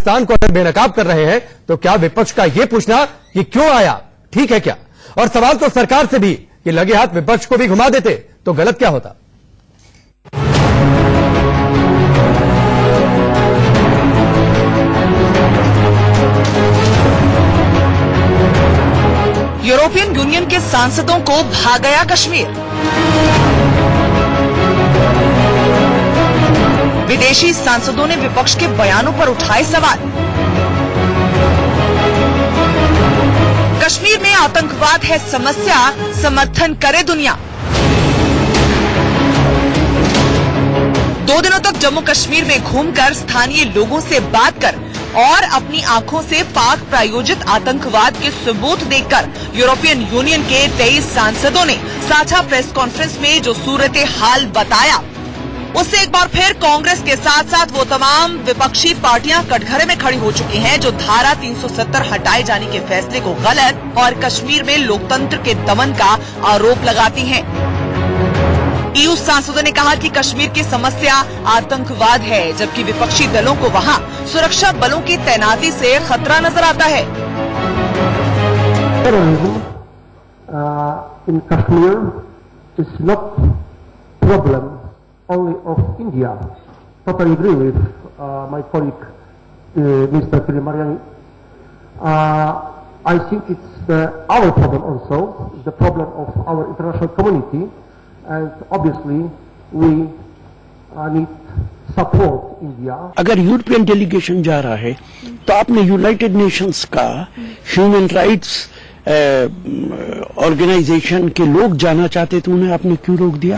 पाकिस्तान को अगर बेनकाब कर रहे हैं तो क्या विपक्ष का यह पूछना कि क्यों आया ठीक है क्या? और सवाल तो सरकार से भी कि लगे हाथ विपक्ष को भी घुमा देते तो गलत क्या होता? यूरोपियन यूनियन के सांसदों को भा गया कश्मीर। विदेशी सांसदों ने विपक्ष के बयानों पर उठाए सवाल। कश्मीर में आतंकवाद है समस्या, समर्थन करे दुनिया। 2 दिनों तक जम्मू कश्मीर में घूमकर स्थानीय लोगों से बात कर और अपनी आंखों से पाक प्रायोजित आतंकवाद के सबूत देखकर यूरोपियन यूनियन के 23 सांसदों ने साझा प्रेस कॉन्फ्रेंस में जो सूरत हाल बताया, उससे एक बार फिर कांग्रेस के साथ साथ वो तमाम विपक्षी पार्टियां कटघरे में खड़ी हो चुकी हैं जो धारा 370 हटाए जाने के फैसले को गलत और कश्मीर में लोकतंत्र के दमन का आरोप लगाती हैं। ईयू सांसदों ने कहा कि कश्मीर की समस्या आतंकवाद है, जबकि विपक्षी दलों को वहां सुरक्षा बलों की तैनाती से खतरा नजर आता है। In Kashmir is not problem only of India. Totally agree with my colleague Mr. Mariani. I think it's our problem also, the problem of our international community, and obviously we need support India. अगर European delegation जा रहा है तो आपने United Nations का human rights organisation के लोग जाना चाहते तो उन्हें आपने क्यों रोक दिया?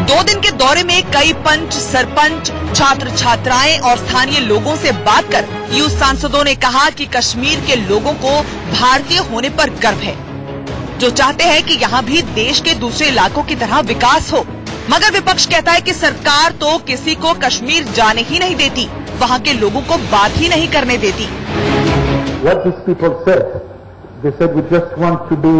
2 दिन के दौरे में कई पंच, सरपंच, छात्र छात्राएं और स्थानीय लोगों से बात कर यूथ सांसदों ने कहा कि कश्मीर के लोगों को भारतीय होने पर गर्व है, जो चाहते हैं कि यहाँ भी देश के दूसरे इलाकों की तरह विकास हो। मगर विपक्ष कहता है कि सरकार तो किसी को कश्मीर जाने ही नहीं देती, वहाँ के लोगों को बात ही नहीं करने देती। What these people said, they said we just want to be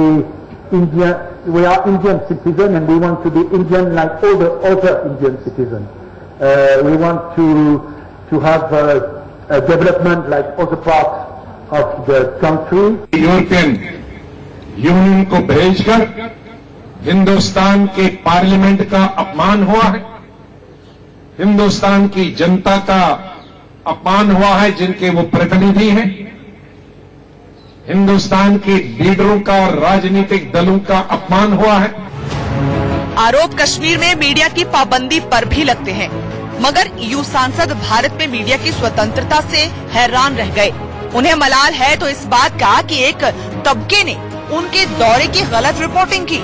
Indian. We are Indian citizen and we want to be Indian like all the other Indian citizens. We want to have a development like other parts of the country. European union को भेजकर हिंदुस्तान के parliament का अपमान हुआ है, हिंदुस्तान की जनता का अपमान हुआ है जिनके वो प्रतिनिधि हैं, हिंदुस्तान के लीडरों का और राजनीतिक दलों का अपमान हुआ है। आरोप कश्मीर में मीडिया की पाबंदी पर भी लगते हैं, मगर यूं सांसद भारत में मीडिया की स्वतंत्रता से हैरान रह गए। उन्हें मलाल है तो इस बात का कि एक तबके ने उनके दौरे की गलत रिपोर्टिंग की।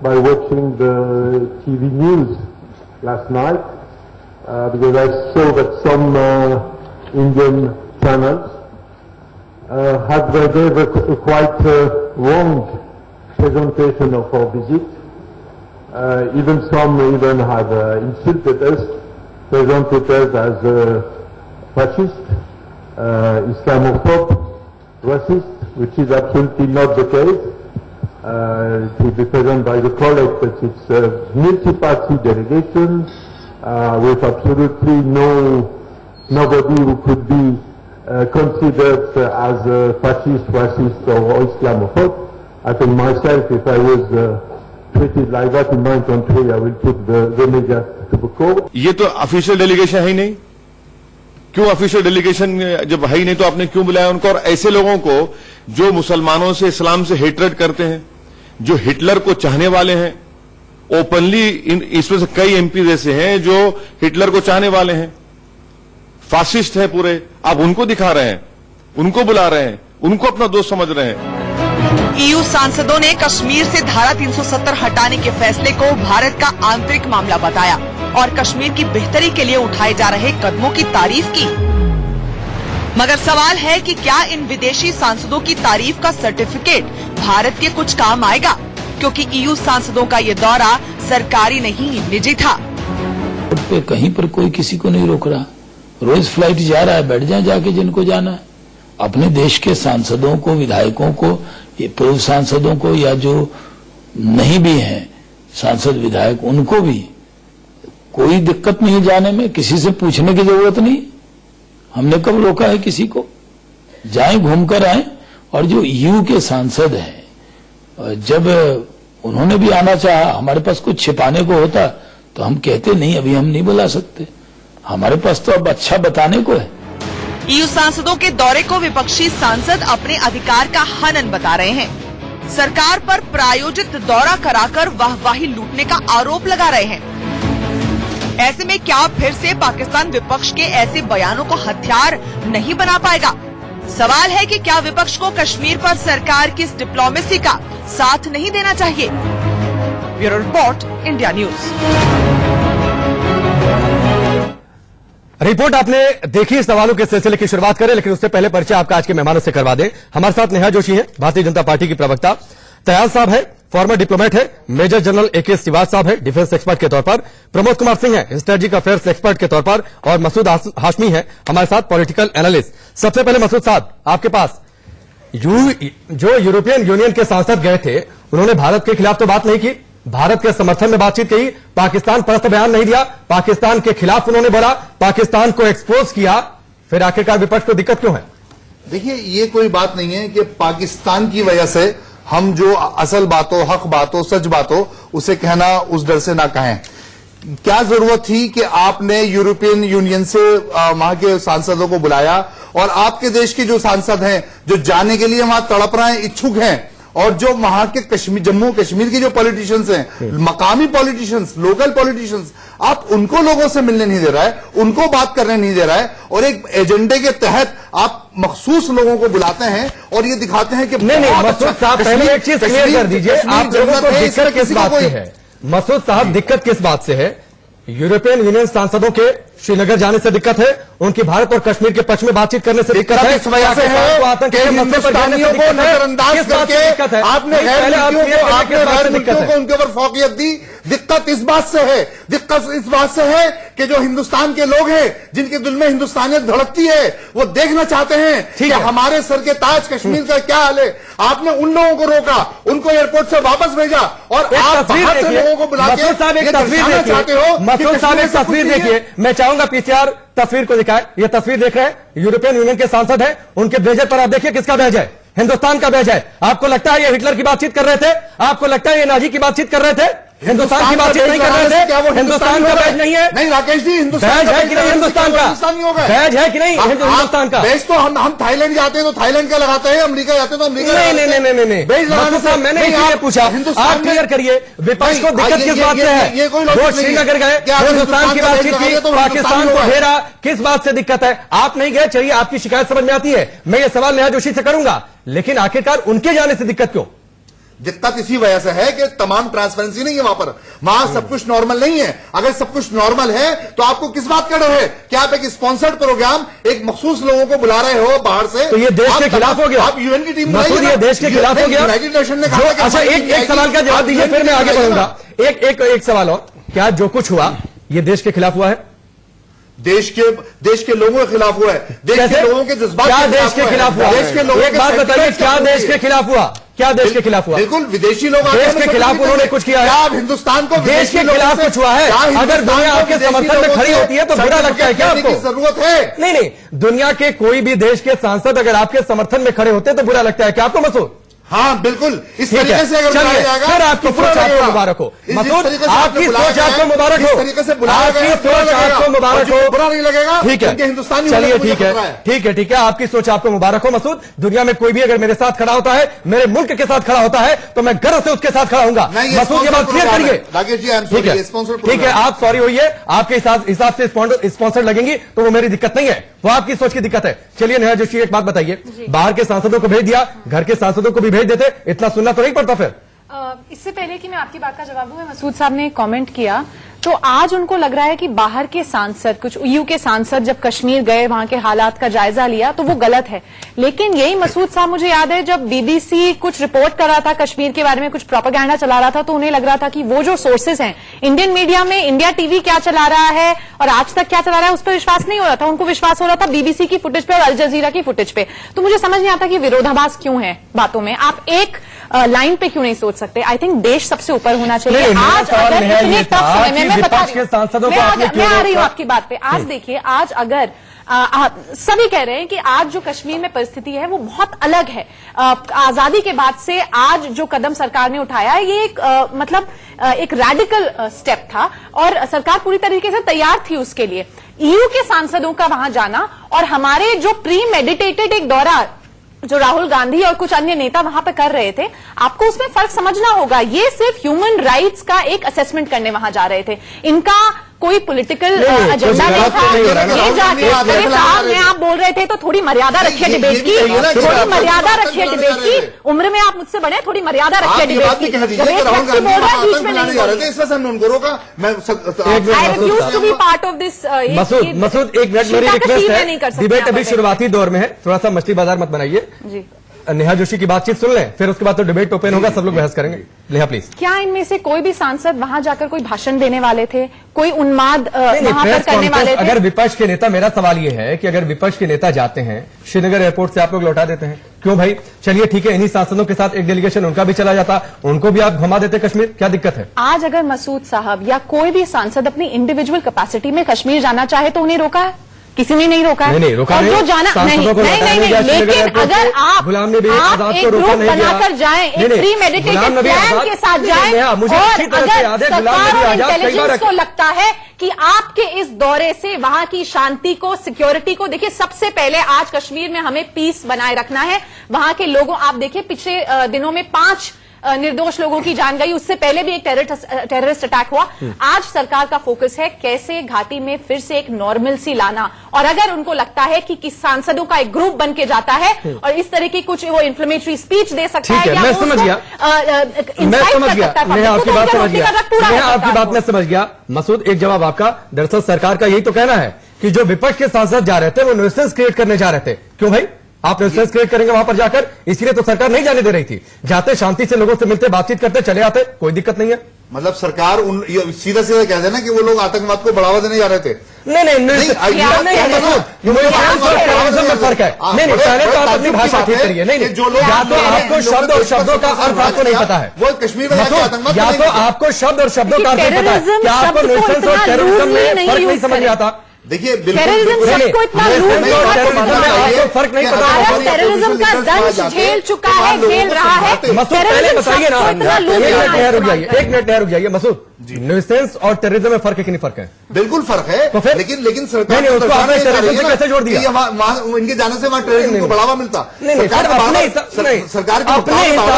By watching the TV news last night, because I saw that some Indian channels gave a quite wrong presentation of our visit. Even some have insulted us, presented us as fascist, Islamophobe, racist, which is absolutely not the case. To be present by the colleague that it's a multi-party delegation with absolutely nobody who could be considered as a fascist, racist or Islamophobe. I think myself, if I was treated like that in my country, I will put the media to the court. ये तो official delegation है ही नहीं। क्यों official delegation जब है ही नहीं तो आपने क्यों बुलाया उनको? और ऐसे लोगों को जो मुसलमानों से, इस्लाम से हेटरेट करते हैं, जो हिटलर को चाहने वाले हैं ओपनली, इसमें से कई एमपी ऐसे हैं जो हिटलर को चाहने वाले हैं, फासिस्ट हैं पूरे, आप उनको दिखा रहे हैं, उनको बुला रहे हैं, उनको अपना दोस्त समझ रहे हैं। ईयू सांसदों ने कश्मीर से धारा 370 हटाने के फैसले को भारत का आंतरिक मामला बताया और कश्मीर की बेहतरी के लिए उठाए जा रहे कदमों की तारीफ की। मगर सवाल है कि क्या इन विदेशी सांसदों की तारीफ का सर्टिफिकेट भारत के कुछ काम आएगा, क्योंकि ईयू सांसदों का ये दौरा सरकारी नहीं निजी था। कहीं पर कोई किसी को नहीं रोक रहा, रोज फ्लाइट जा रहा है, बैठ जाए जाके जिनको जाना है। अपने देश के सांसदों को, विधायकों को, ये पूर्व सांसदों को या जो नहीं भी हैं सांसद विधायक, उनको भी कोई दिक्कत नहीं जाने में, किसी से पूछने की जरूरत नहीं। हमने कब रोका है किसी को? जाएं, घूमकर आए। और जो ईयू के सांसद हैं, जब उन्होंने भी आना चाहा, हमारे पास कुछ छिपाने को होता तो हम कहते नहीं, अभी हम नहीं बुला सकते, हमारे पास तो अब अच्छा बताने को है। ईयू सांसदों के दौरे को विपक्षी सांसद अपने अधिकार का हनन बता रहे हैं। सरकार पर प्रायोजित दौरा कराकर वाहवाही लूटने का आरोप लगा रहे हैं। ऐसे में क्या फिर से पाकिस्तान विपक्ष के ऐसे बयानों को हथियार नहीं बना पाएगा? सवाल है कि क्या विपक्ष को कश्मीर पर सरकार की इस डिप्लोमेसी का साथ नहीं देना चाहिए? Bureau report, India news. Report आपने देखी। सवालों के सिलसिले की शुरुआत करें, लेकिन उससे पहले परिचय आपका आज के मेहमानों से करवा दें। हमारे साथ नेहा जोशी हैं, भारतीय जनता पार्टी की प्रवक्ता। तयाल साहब है, फॉर्मर डिप्लोमेट है। मेजर जनरल AK श्रीवास्तव साहब है, डिफेंस एक्सपर्ट के तौर पर। प्रमोद कुमार सिंह है, स्ट्रेटेजिक अफेयर्स एक्सपर्ट के तौर पर। और मसूद हाशमी है हमारे साथ, पॉलिटिकल एनालिस्ट। सबसे पहले मसूद साहब, आपके पास जो यूरोपियन यूनियन के सांसद गए थे, उन्होंने भारत के खिलाफ तो बात नहीं की, भारत के समर्थन में बातचीत की, पाकिस्तान परस्त बयान नहीं दिया, पाकिस्तान के खिलाफ उन्होंने बोला, पाकिस्तान को एक्सपोज किया। फिर आखिरकार विपक्ष को दिक्कत क्यों है? देखिए, ये कोई बात नहीं है कि पाकिस्तान की वजह से हम जो असल बातों, हक बातों, सच बातों, उसे कहना उस डर से ना कहें। क्या जरूरत थी कि आपने यूरोपियन यूनियन से वहां के सांसदों को बुलाया, और आपके देश के जो सांसद हैं, जो जाने के लिए वहां तड़प रहे हैं, इच्छुक हैं, और जो वहां के कश्मीर, जम्मू कश्मीर के जो पॉलिटिशियंस हैं, मकामी पॉलिटिशियंस, लोकल पॉलिटिशियंस, आप उनको लोगों से मिलने नहीं दे रहा है, उनको बात करने नहीं दे रहा है, और एक एजेंडे के तहत आप मखसूस लोगों को बुलाते हैं और ये दिखाते हैं कि नहीं, मसूद साहब पहले एक चीज क्लियर कर दीजिए, आप लोगों को दिक्कत किस बात से है? मसूद साहब, दिक्कत किस बात से है? यूरोपियन यूनियन सांसदों के श्रीनगर जाने से दिक्कत है, उनकी भारत और कश्मीर के पक्ष में बातचीत करने से दिक्कत है, इस वजह से है कि हिंदुस्तानियों को नजरअंदाज करके आपने गैर मुल्कियों को उनके ऊपर फौकियत दी। दिक्कत इस बात से है, दिक्कत इस बात से है कि जो हिंदुस्तान के लोग हैं, जिनके दिल में हिंदुस्तानियत धड़कती है, वो देखना चाहते हैं कि हमारे सर के ताज कश्मीर का क्या हाल है। आपने उन लोगों को रोका, उनको एयरपोर्ट से वापस भेजा, और आप बाहर से लोगों को बुला के एक तस्वीर चाहते हो। मसूद साहब, एक तस्वीर देखिए, मैं चाहूंगा पीसीआर तस्वीर को दिखाए। ये तस्वीर देख रहे हैं, यूरोपियन यूनियन के सांसद हैं, उनके ब्लेजर पर आप देखिए किसका बैज है? हिंदुस्तान का बैज है। आपको लगता है ये हिटलर की बातचीत कर रहे थे? आपको लगता है ये नाजी की बातचीत कर रहे थे? हिंदुस्तान की बातचीत नहीं कर रहे थे? क्या वो हिंदुस्तान का बैज नहीं है? नहीं राकेश जी, हिंदुस्तान बैज है कि नहीं? हिंदुस्तान का बैज है कि नहीं? हिंदुस्तान का बैज तो हम थाईलैंड जाते हैं तो थाईलैंड का लगाते हैं, अमेरिका जाते हैं तो अमेरिका। नहीं, बैज लगाने से मैंने इसलिए पूछा, आप क्लियर करिए, विपक्ष को दिक्कत किस बात से है? वो श्रीनगर गए, हिंदुस्तान की बातचीत की, पाकिस्तान को घेरा, किस बात से दिक्कत है? आप नहीं गए, चलिए आपकी शिकायत समझ में आती है, मैं ये सवाल नेहा जोशी से करूंगा, लेकिन आखिरकार उनके जाने से दिक्कत क्यों? दिक्कत इसी वजह से है कि तमाम ट्रांसपेरेंसी नहीं है वहां पर, वहां सब कुछ नॉर्मल नहीं है। अगर सब कुछ नॉर्मल है तो आपको किस बात का डर है? क्या आप एक स्पॉन्सर्ड प्रोग्राम, एक मखसूस लोगों को बुला रहे हो बाहर से, तो ये देश के खिलाफ हो गया? आप यूएन की टीम, ये देश के खिलाफ हो गया? यूनाइटेड नेशन ने कहा। अच्छा, एक सवाल का जवाब दीजिए, फिर मैं आगे बढ़ूंगा। एक सवाल और, क्या जो कुछ हुआ ये देश के खिलाफ हुआ है? देश के लोगों के खिलाफ हुआ है, देश के लोगों के जज्बात क्या देश के खिलाफ हुआ? देश के लोगों, एक बात बताइए, क्या देश के खिलाफ हुआ? क्या देश के खिलाफ हुआ? बिल्कुल, विदेशी लोग देश के खिलाफ उन्होंने कुछ किया है? क्या आप हिंदुस्तान को देश के खिलाफ कुछ हुआ है? अगर दुनिया आपके समर्थन में खड़ी होती है तो बुरा लगता है क्या आपको? जरूरत है? नहीं, दुनिया के कोई भी देश के सांसद अगर आपके समर्थन में खड़े होते तो बुरा लगता है क्या आपको मसूद? हाँ बिल्कुल, इस तरीके से अगर बुलाया जाएगा, फिर आपकी सोच आपको मुबारक हो मसूद, आपकी सोच आपको मुबारक हो, इस तरीके से बुलाया आपकी सोच आपको मुबारक हो, बुरा नहीं लगेगा। ठीक है, हिंदुस्तानी, चलिए ठीक है, आपकी सोच आपको मुबारक हो मसूद। दुनिया में कोई भी अगर मेरे साथ खड़ा होता है, मेरे मुल्क के साथ खड़ा होता है, तो मैं गर्व से उसके साथ खड़ा होऊंगा। मसूद, ये बात क्लियर करिए। राकेश जी, ठीक है, आप सॉरी होइए, आपके हिसाब से स्पॉन्सर लगेंगी तो वो मेरी दिक्कत नहीं है, वो आपकी सोच की दिक्कत है। चलिए नेहा जोशी, एक बात बताइए, बाहर के सांसदों को भेज दिया, घर के सांसदों को भी भेज देते, इतना सुनना तो नहीं पड़ता फिर? इससे पहले कि मैं आपकी बात का जवाब दूं, मसूद साहब ने कमेंट किया, तो आज उनको लग रहा है कि बाहर के सांसद, कुछ ईयू के सांसद जब कश्मीर गए, वहां के हालात का जायजा लिया, तो वो गलत है। लेकिन यही मसूद साहब, मुझे याद है जब बीबीसी कुछ रिपोर्ट कर रहा था कश्मीर के बारे में, कुछ प्रोपेगेंडा चला रहा था, तो उन्हें लग रहा था कि वो जो सोर्सेज हैं इंडियन मीडिया में, इंडिया टीवी क्या चला रहा है और आज तक क्या चला रहा है, उस पर विश्वास नहीं हो रहा था। उनको विश्वास हो रहा था बीबीसी की फुटेज पे और अल जजीरा की फुटेज पे। तो मुझे समझ नहीं आता कि विरोधाभास क्यों है बातों में। आप एक लाइन पे क्यों नहीं सोच सकते? आई थिंक देश सबसे ऊपर होना चाहिए। नहीं, मेरा आज सवाल अगर नेहा इतने ये टफ था समय में कि मैं बता विपक्ष रही के सांसदों को हूं, आपने क्यों मैं आ रही हूं रोका? आपकी बात पे। आज देखिए, आज अगर सभी कह रहे हैं कि आज जो कश्मीर में परिस्थिति है वो बहुत अलग है। आजादी के बाद से आज जो कदम सरकार ने उठाया है ये एक एक रैडिकल स्टेप था और सरकार पूरी तरीके से तैयार थी उसके लिए। ईयू के सांसदों का वहां जाना और हमारे जो प्री मेडिटेटेड एक दौरा जो राहुल गांधी और कुछ अन्य नेता वहां पे कर रहे थे, आपको उसमें फर्क समझना होगा। ये सिर्फ ह्यूमन राइट्स का एक असेसमेंट करने वहां जा रहे थे, इनका कोई पॉलिटिकल एजेंडा नहीं था। ये जाके अरे साहब में आप बोल रहे थे तो थोड़ी मर्यादा रखिए डिबेट की, थोड़ी मर्यादा रखिए डिबेट की। उम्र में आप मुझसे बड़े, थोड़ी मर्यादा रखिए डिबेट की। बीच में नहीं I refuse to be part of this. Masood एक मिनट, मेरी रिक्वेस्ट है, डिबेट अभी शुरुआती दौर में है, थोड़ा सा मछली बाजार मत बनाइए। जी, नेहा जोशी की बातचीत सुन लें, फिर उसके बाद तो डिबेट ओपन होगा, सब लोग बहस करेंगे। नेहा प्लीज। क्या इनमें से कोई भी सांसद वहां जाकर कोई भाषण देने वाले थे, कोई उन्माद वहां पर करने वाले थे? अगर विपक्ष के नेता, मेरा सवाल ये है कि अगर विपक्ष के नेता जाते हैं श्रीनगर एयरपोर्ट से, आप लोग लौटा देते हैं क्यों भाई? चलिए ठीक है, इन्हीं सांसदों के साथ एक डेलीगेशन उनका भी चला जाता, उनको भी आप घुमा देते कश्मीर, क्या दिक्कत है? आज अगर मसूद साहब या कोई भी सांसद अपनी इंडिविजुअल कैपेसिटी में कश्मीर जाना चाहे तो उन्हें रोका है? किसी ने नहीं रोका है। नहीं रोका, और जो जाना नहीं, लेकिन अगर आप एक ग्रुप बनाकर जाएं, एक प्री मेडिटेटेड प्लान के साथ जाएं, और अगर सरकार और इंटेलिजेंस को लगता है कि आपके इस दौरे से वहां की शांति को, सिक्योरिटी को, देखिए सबसे पहले आज कश्मीर में हमें पीस बनाए रखना है। वहां के लोगों, आप देखिए पिछले दिनों में 5 निर्दोष लोगों की जान गई, उससे पहले भी एक टेररिस्ट अटैक हुआ। आज सरकार का फोकस है कैसे घाटी में फिर से एक नॉर्मल सी लाना, और अगर उनको लगता है कि किस सांसदों का एक ग्रुप बन के जाता है और इस तरह की कुछ वो इन्फ्लेमेटरी स्पीच दे सकता है, या मैं समझ गया, मैं आपकी बात समझ गया, मैं आपकी बात में समझ गया। मसूद, एक जवाब आपका। दरअसल सरकार का यही तो कहना है कि जो विपक्ष के सांसद जा रहे थे वो न्यूसेंस क्रिएट करने जा रहे थे। क्यों भाई? आप न्यूसेंस क्रिएट करेंगे वहां पर जाकर, इसलिए तो सरकार नहीं जाने दे रही थी। जाते शांति से लोगों से मिलते, बातचीत करते, चले आते, कोई दिक्कत नहीं है। मतलब सरकार सीधा सीधा कह देना कि वो लोग आतंकवाद को बढ़ावा देने जा रहे थे। नहीं, फर्क है। नहीं, पहले तो आप अपनी भाषा ठीक करिए। नहीं, या तो आपको शब्द और शब्दों का अर्थ आपको नहीं पता है, वो कश्मीर में या तो आपको शब्द और शब्दों का अर्थ नहीं पता है। क्या आपको न्यूसेंस और टेररिज्म में फर्क नहीं समझ में आता? देखिए, टेररिज्म सबको इतना फर्क नहीं पता। टेररिज्म का दंश झेल चुका है, झेल रहा है। मसूद पहले बताइए ना, एक मिनट रुक जाइए मसूद, न्यूसेंस और टेररिज्म में फर्क है कि नहीं फर्क है? बिल्कुल फर्क है, तो फिर लेकिन सरकार कैसे जोड़ दिया? इनके जाने से वहां टेररिज्म को बढ़ावा मिलता। सरकार अपने हिसाब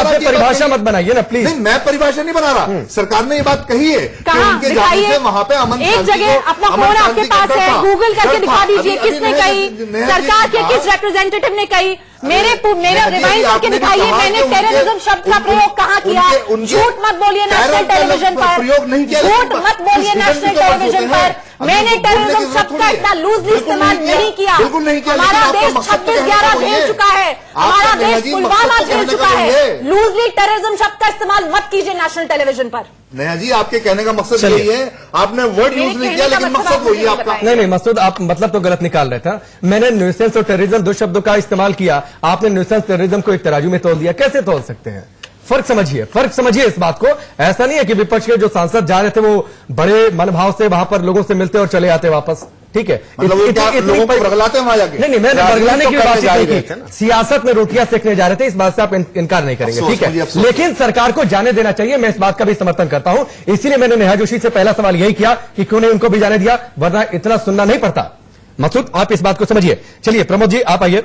से परिभाषा मत बनाइए ना प्लीज। नहीं, मैं परिभाषा नहीं बना रहा, सरकार ने ये बात कही है कि उनके जाने से वहां पे अमन, एक जगह अपना फोन आपके पास है, गूगल करके दिखा दीजिए किसने कही, सरकार के किस रिप्रेजेंटेटिव ने कही। मेरे रिवाइंड करके दिखाइए, मैंने टेररिज्म शब्द का प्रयोग कहाँ किया? झूठ मत बोलिए नेशनल टेलीविजन पर, झूठ मत बोलिए नेशनल टेलीविजन पर। मैंने टेररिज्म शब्द का इतना लूजली इस्तेमाल नहीं किया। हमारा देश 26/11 झेल चुका है, हमारा देश पुलवामा झेल चुका है। लूजली टेररिज्म शब्द का इस्तेमाल मत कीजिए नेशनल टेलीविजन पर। नेहा जी, आपके कहने का मकसद यही है, आपने वर्ड यूज नहीं किया, लेकिन मकसद वही है आपका। नहीं, मसूद आप मतलब तो गलत निकाल रहे थे। मैंने न्यूसेंस और टेररिज्म 2 शब्दों का इस्तेमाल किया, आपने न्यूसेंस टेररिज्म को एक तराजू में तोल दिया। कैसे तोल सकते हैं? फर्क समझिए इस बात को। ऐसा नहीं है कि विपक्ष के जो सांसद जा रहे थे वो बड़े मनभाव से वहां पर लोगों से मिलते और चले आते वापस, ठीक है? मतलब लोगों को बरगलाते वहां जाके? नहीं, मैंने बरगलाने की बात नहीं की, सियासत में रोटियां सेकने जा रहे थे, इस बात से आप इनकार नहीं करेंगे, ठीक है? लेकिन सरकार को जाने देना चाहिए, मैं इस बात का भी समर्थन करता हूं। इसीलिए मैंने नेहा जोशी से पहला सवाल यही किया कि क्यों नहीं उनको भी जाने दिया, वरना इतना सुनना नहीं पड़ता। मसूद, आप इस बात को समझिए। चलिए प्रमोद जी, आप आइए।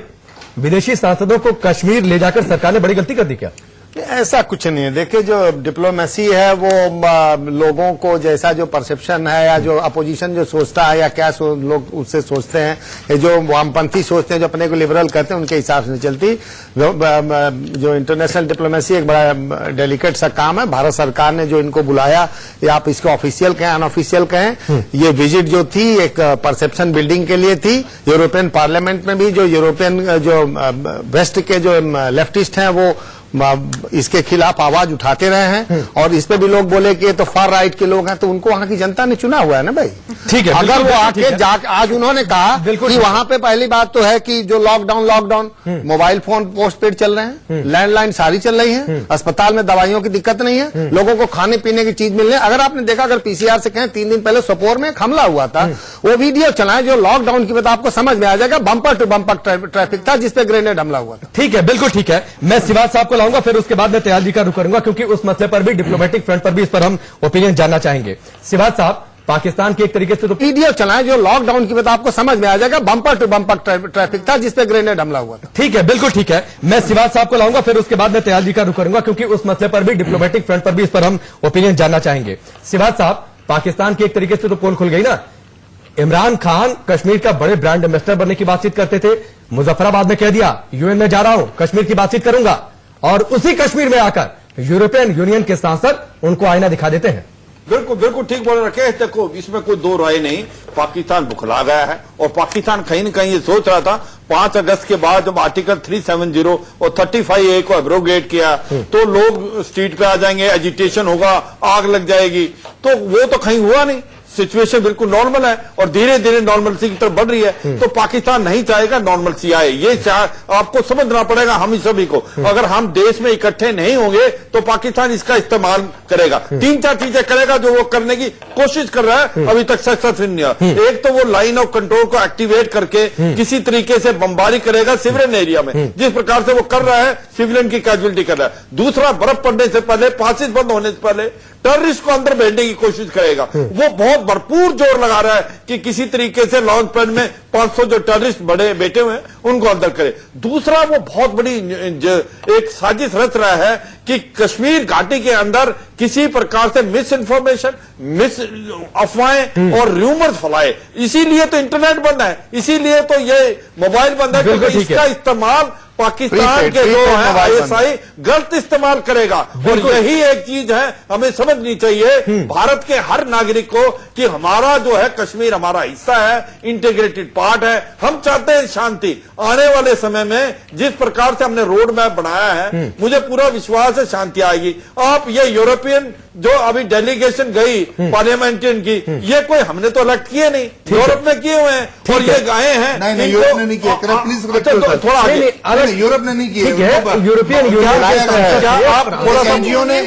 विदेशी सांसदों को कश्मीर ले जाकर सरकार ने बड़ी गलती कर दी क्या? ऐसा कुछ नहीं है। देखिए, जो डिप्लोमेसी है वो लोगों को जैसा जो परसेप्शन है या जो अपोजिशन जो सोचता है या क्या लोग उससे सोचते हैं, ये जो वामपंथी सोचते हैं, जो अपने को लिबरल कहते हैं, उनके हिसाब से नहीं चलती। जो इंटरनेशनल डिप्लोमेसी एक बड़ा डेलिकेट सा काम है। भारत सरकार ने जो इनको बुलाया, या आप इसको ऑफिशियल कहें अनऑफिशियल कहें, ये विजिट जो थी एक परसेप्शन बिल्डिंग के लिए थी। यूरोपियन पार्लियामेंट में भी जो यूरोपियन जो वेस्ट के जो लेफ्टिस्ट हैं इसके खिलाफ आवाज उठाते रहे हैं और इस पे भी लोग बोले कि ये तो फार राइट के लोग हैं, तो उनको वहां की जनता ने चुना हुआ है ना भाई। ठीक है, अगर वो ठीक है। आके आज उन्होंने कहा कि वहां पे पहली बात तो है कि जो lockdown mobile phone post paid चल रहे हैं, लैंडलाइन सारी चल रही है, अस्पताल में दवाइयों की दिक्कत नहीं है, लोगों को खाने पीने की चीज मिल रही है। अगर आपने देखा, अगर पीसीआर से कहें 3 दिन पहले सोपोर में एक हमला हुआ था, वो वीडियो चलाए जो लॉकडाउन की बात, आपको समझ में आ जाएगा। बम्पर टू बम्पर ट्रैफिक था जिसपे ग्रेनेड हमला हुआ था। ठीक है, बिल्कुल ठीक है। मैं सिवाज साहब को लाऊंगा, फिर उसके बाद मैं तैयार जी का रुख करूंगा, क्योंकि उस मसले पर भी डिप्लोमेटिक फ्रंट पर भी इस पर हम ओपिनियन जानना चाहेंगे। सिवाज साहब, पाकिस्तान की एक तरीके से तो वीडियो चलाए जो लॉकडाउन की बात, आपको समझ में आ जाएगा। बम्पर टू बम्पर ट्रैफिक था जिसपे ग्रेनेड हमला हुआ था। ठीक है, बिल्कुल ठीक है। मैं सिवाज साहब को लाऊंगा, फिर उसके बाद मैं तैयार जी का रुख करूंगा, क्योंकि उस मसले पर भी डिप्लोमेटिक फ्रंट पर भी इस पर हम ओपिनियन जानना चाहेंगे। सिवाज साहब, पाकिस्तान की एक तरीके से तो पोल खुल गई ना। इमरान खान कश्मीर का बड़े ब्रांड एम्बेसडर बनने की बातचीत करते थे, मुजफ्फराबाद में कह दिया यूएन में जा रहा हूं, कश्मीर की बातचीत करूंगा, और उसी कश्मीर में आकर यूरोपियन यूनियन के सांसद उनको आईना दिखा देते हैं। बिल्कुल बिल्कुल ठीक बोल रखे। देखो, इसमें कोई दो राय नहीं, पाकिस्तान बुखला गया है और पाकिस्तान कहीं न कहीं ये सोच रहा था 5 अगस्त के बाद जब आर्टिकल 370 और 35A को एब्रोगेट किया तो लोग स्ट्रीट पे आ जाएंगे, एजिटेशन होगा, आग लग जाएगी, तो वो तो कहीं हुआ नहीं। सिचुएशन बिल्कुल नॉर्मल है और धीरे धीरे नॉर्मलसी की तरफ बढ़ रही है। तो पाकिस्तान नहीं चाहेगा नॉर्मलसी आए, ये आपको समझना पड़ेगा हम सभी को। अगर हम देश में इकट्ठे नहीं होंगे तो पाकिस्तान इसका इस्तेमाल करेगा, 3-4 चीजें करेगा जो वो करने की कोशिश कर रहा है, अभी तक सक्सेसफुल नहीं हुआ। एक तो वो लाइन ऑफ कंट्रोल को एक्टिवेट करके किसी तरीके से बमबारी करेगा सिविलियन एरिया में, जिस प्रकार से वो कर रहा है, सिविलियन की कैजुअलिटी कर रहा है। दूसरा, बर्फ पड़ने से पहले, फांसी बंद होने से पहले टेररिस्ट को अंदर भेजने की कोशिश करेगा। वो बहुत भरपूर जोर लगा रहा है कि किसी तरीके से लॉन्च पैड में 500 जो टेररिस्ट बड़े बैठे हुए हैं उनको अंदर करे। दूसरा, वो बहुत बड़ी एक साजिश रच रहा है कि कश्मीर घाटी के अंदर किसी प्रकार से मिस इन्फॉर्मेशन, अफवाहें और र्यूमर्स फैलाए। इसीलिए तो इंटरनेट बंद है, इसीलिए तो ये मोबाइल बंद है, क्योंकि इसका इस्तेमाल पाकिस्तान के जो है ISI गलत इस्तेमाल करेगा। और यही एक चीज है हमें समझनी चाहिए भारत के हर नागरिक को कि हमारा जो है कश्मीर हमारा हिस्सा है, इंटीग्रेटेड पार्ट है। हम चाहते हैं शांति। आने वाले समय में जिस प्रकार से हमने रोड मैप बनाया है, मुझे पूरा विश्वास है शांति आएगी। आप ये यूरोपियन जो अभी डेलीगेशन गई पार्लियामेंटेरियन की, ये कोई हमने तो इलेक्ट किए नहीं, यूरोप में किए हुए हैं और ये गए हैं। नहीं, यूरोप ने नहीं किया, प्लीज थोड़ा आगे। यूरोप ने नहीं किया, यूरोपियन यूनियन आप थोड़ा सा एनजीओ ने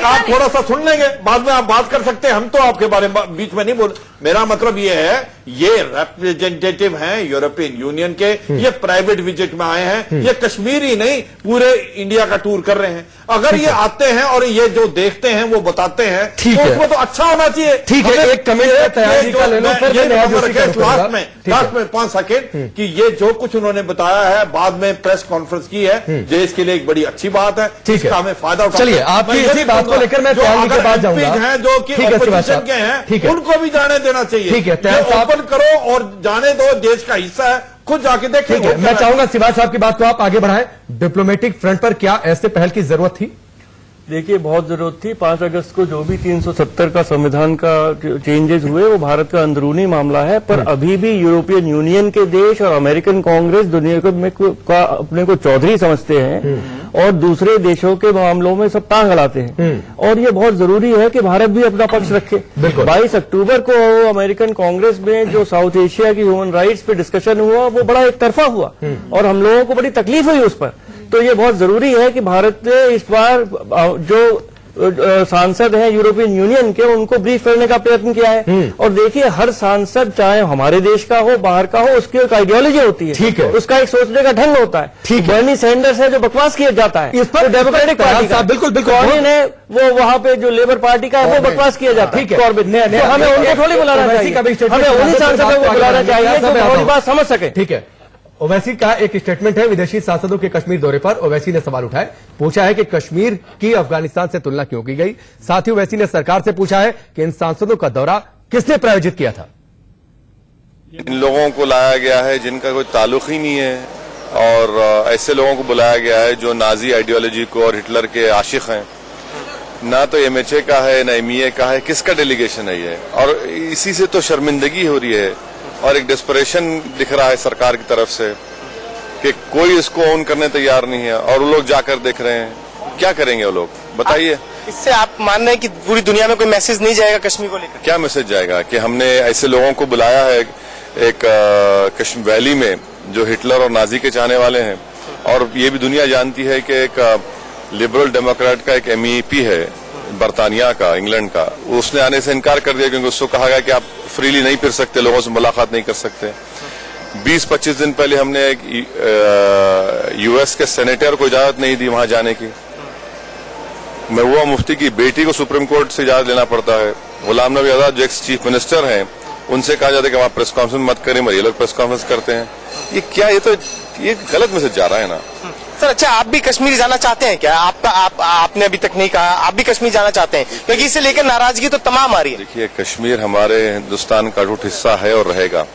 आप थोड़ा सा सुन लेंगे, बाद में आप बात कर सकते हैं। हम तो आपके बारे में बीच में नहीं बोल। मेरा मतलब ये है, ये रिप्रेजेंटेटिव हैं यूरोपियन यूनियन के, ये प्राइवेट विजिट में आए हैं, ये कश्मीर ही नहीं पूरे इंडिया का टूर कर रहे हैं। अगर ये आते हैं और ये जो देखते हैं वो बताते हैं, तो उसमें तो अच्छा होना चाहिए। ठीक है, एक कमेंट तैयारी का ले लो, लास्ट में 5 सेकेंड कि ये जो कुछ उन्होंने बताया है, बाद में प्रेस कॉन्फ्रेंस की है, देश के लिए एक बड़ी अच्छी बात है, इसका हमें फायदा उठाना। चलिए, आपकी इसी बात को लेकर मैं तैयारी के बाद जाऊंगा। हैं जो कि ऑपोजिशन के हैं, उनको भी जाने देना चाहिए। ठीक है, ओपन करो और जाने दो, देश का हिस्सा है, खुद जाके देखेंगे। मैं चाहूंगा सिवाज साहब की बात को आप आगे बढ़ाएं। डिप्लोमेटिक फ्रंट पर क्या ऐसे पहल की जरूरत थी? देखिए, बहुत जरूरत थी। 5 अगस्त को जो भी 370 का संविधान का चेंजेस हुए वो भारत का अंदरूनी मामला है, पर अभी भी यूरोपियन यूनियन के देश और अमेरिकन कांग्रेस दुनिया का अपने को चौधरी समझते हैं और दूसरे देशों के मामलों में सब टांग अड़ाते हैं। और ये बहुत जरूरी है कि भारत भी अपना पक्ष रखे। 22 अक्टूबर को अमेरिकन कांग्रेस में जो साउथ एशिया की ह्यूमन राइट्स पे डिस्कशन हुआ वो बड़ा एक तरफा हुआ और हम लोगों को बड़ी तकलीफ हुई उस पर। तो ये बहुत जरूरी है कि भारत ने इस बार जो सांसद हैं यूरोपियन यूनियन के, उनको ब्रीफ करने का प्रयत्न किया है। और देखिए, हर सांसद चाहे हमारे देश का हो, बाहर का हो, उसकी एक आइडियोलॉजी होती है। ठीक है, उसका एक सोचने का ढंग होता है। ठीक है, बर्नी सैंडर्स है जो बकवास किया जाता है, इस पर डेमोक्रेटिक पार्टी का, बिल्कुल बिल्कुल ने वो वहां पे जो लेबर पार्टी का है वो बकवास किया जाता है। ठीक है, हमें उनको थोड़ी बुलाना चाहिए, हमें उन्हीं सांसदों को बुलाना चाहिए जो हमारी बात समझ सके। ठीक है, ओवैसी का एक स्टेटमेंट है विदेशी सांसदों के कश्मीर दौरे पर। ओवैसी ने सवाल उठाए, पूछा है कि कश्मीर की अफगानिस्तान से तुलना क्यों की गई। साथ ही ओवैसी ने सरकार से पूछा है कि इन सांसदों का दौरा किसने प्रायोजित किया था। इन लोगों को लाया गया है जिनका कोई ताल्लुक ही नहीं है, और ऐसे लोगों को बुलाया गया है जो नाजी आइडियोलॉजी को और हिटलर के आशिक हैं। ना तो MHA का है, ना MEA का है, किसका डेलीगेशन है ये? और इसी से तो शर्मिंदगी हो रही है और एक डेस्परेशन दिख रहा है सरकार की तरफ से कि कोई इसको ऑन करने तैयार नहीं है और वो लोग जाकर देख रहे हैं। क्या करेंगे वो लोग, बताइए। इससे आप मान रहे हैं कि पूरी दुनिया में कोई मैसेज नहीं जाएगा कश्मीर को लेकर? क्या मैसेज जाएगा कि हमने ऐसे लोगों को बुलाया है एक कश्मीर वैली में जो हिटलर और नाजी के चाहने वाले हैं, और ये भी दुनिया जानती है कि एक लिबरल डेमोक्रेट का एक MEP है बरतानिया का, इंग्लैंड का, उसने आने से इनकार कर दिया क्योंकि उसको कहा गया कि आप फ्रीली नहीं फिर सकते, लोगों से मुलाकात नहीं कर सकते। 20-25 दिन पहले हमने एक US के सेनेटर को इजाजत नहीं दी वहां जाने की। महबूबा मुफ्ती की बेटी को सुप्रीम कोर्ट से इजाजत लेना पड़ता है। गुलाम नबी आजाद जो एक्स चीफ मिनिस्टर हैं, उनसे कहा जाता है कि वहां प्रेस कॉन्फ्रेंस मत करें, ये लोग प्रेस कॉन्फ्रेंस करते हैं। ये क्या, ये गलत मैसेज जा रहा है ना सर। अच्छा, आप भी कश्मीर जाना चाहते हैं क्या? आपने अभी तक नहीं कहा, आप भी कश्मीर जाना चाहते हैं? क्योंकि इसे लेकर नाराजगी तो तमाम आ रही है। देखिए, कश्मीर हमारे हिंदुस्तान का अटूट हिस्सा है और रहेगा,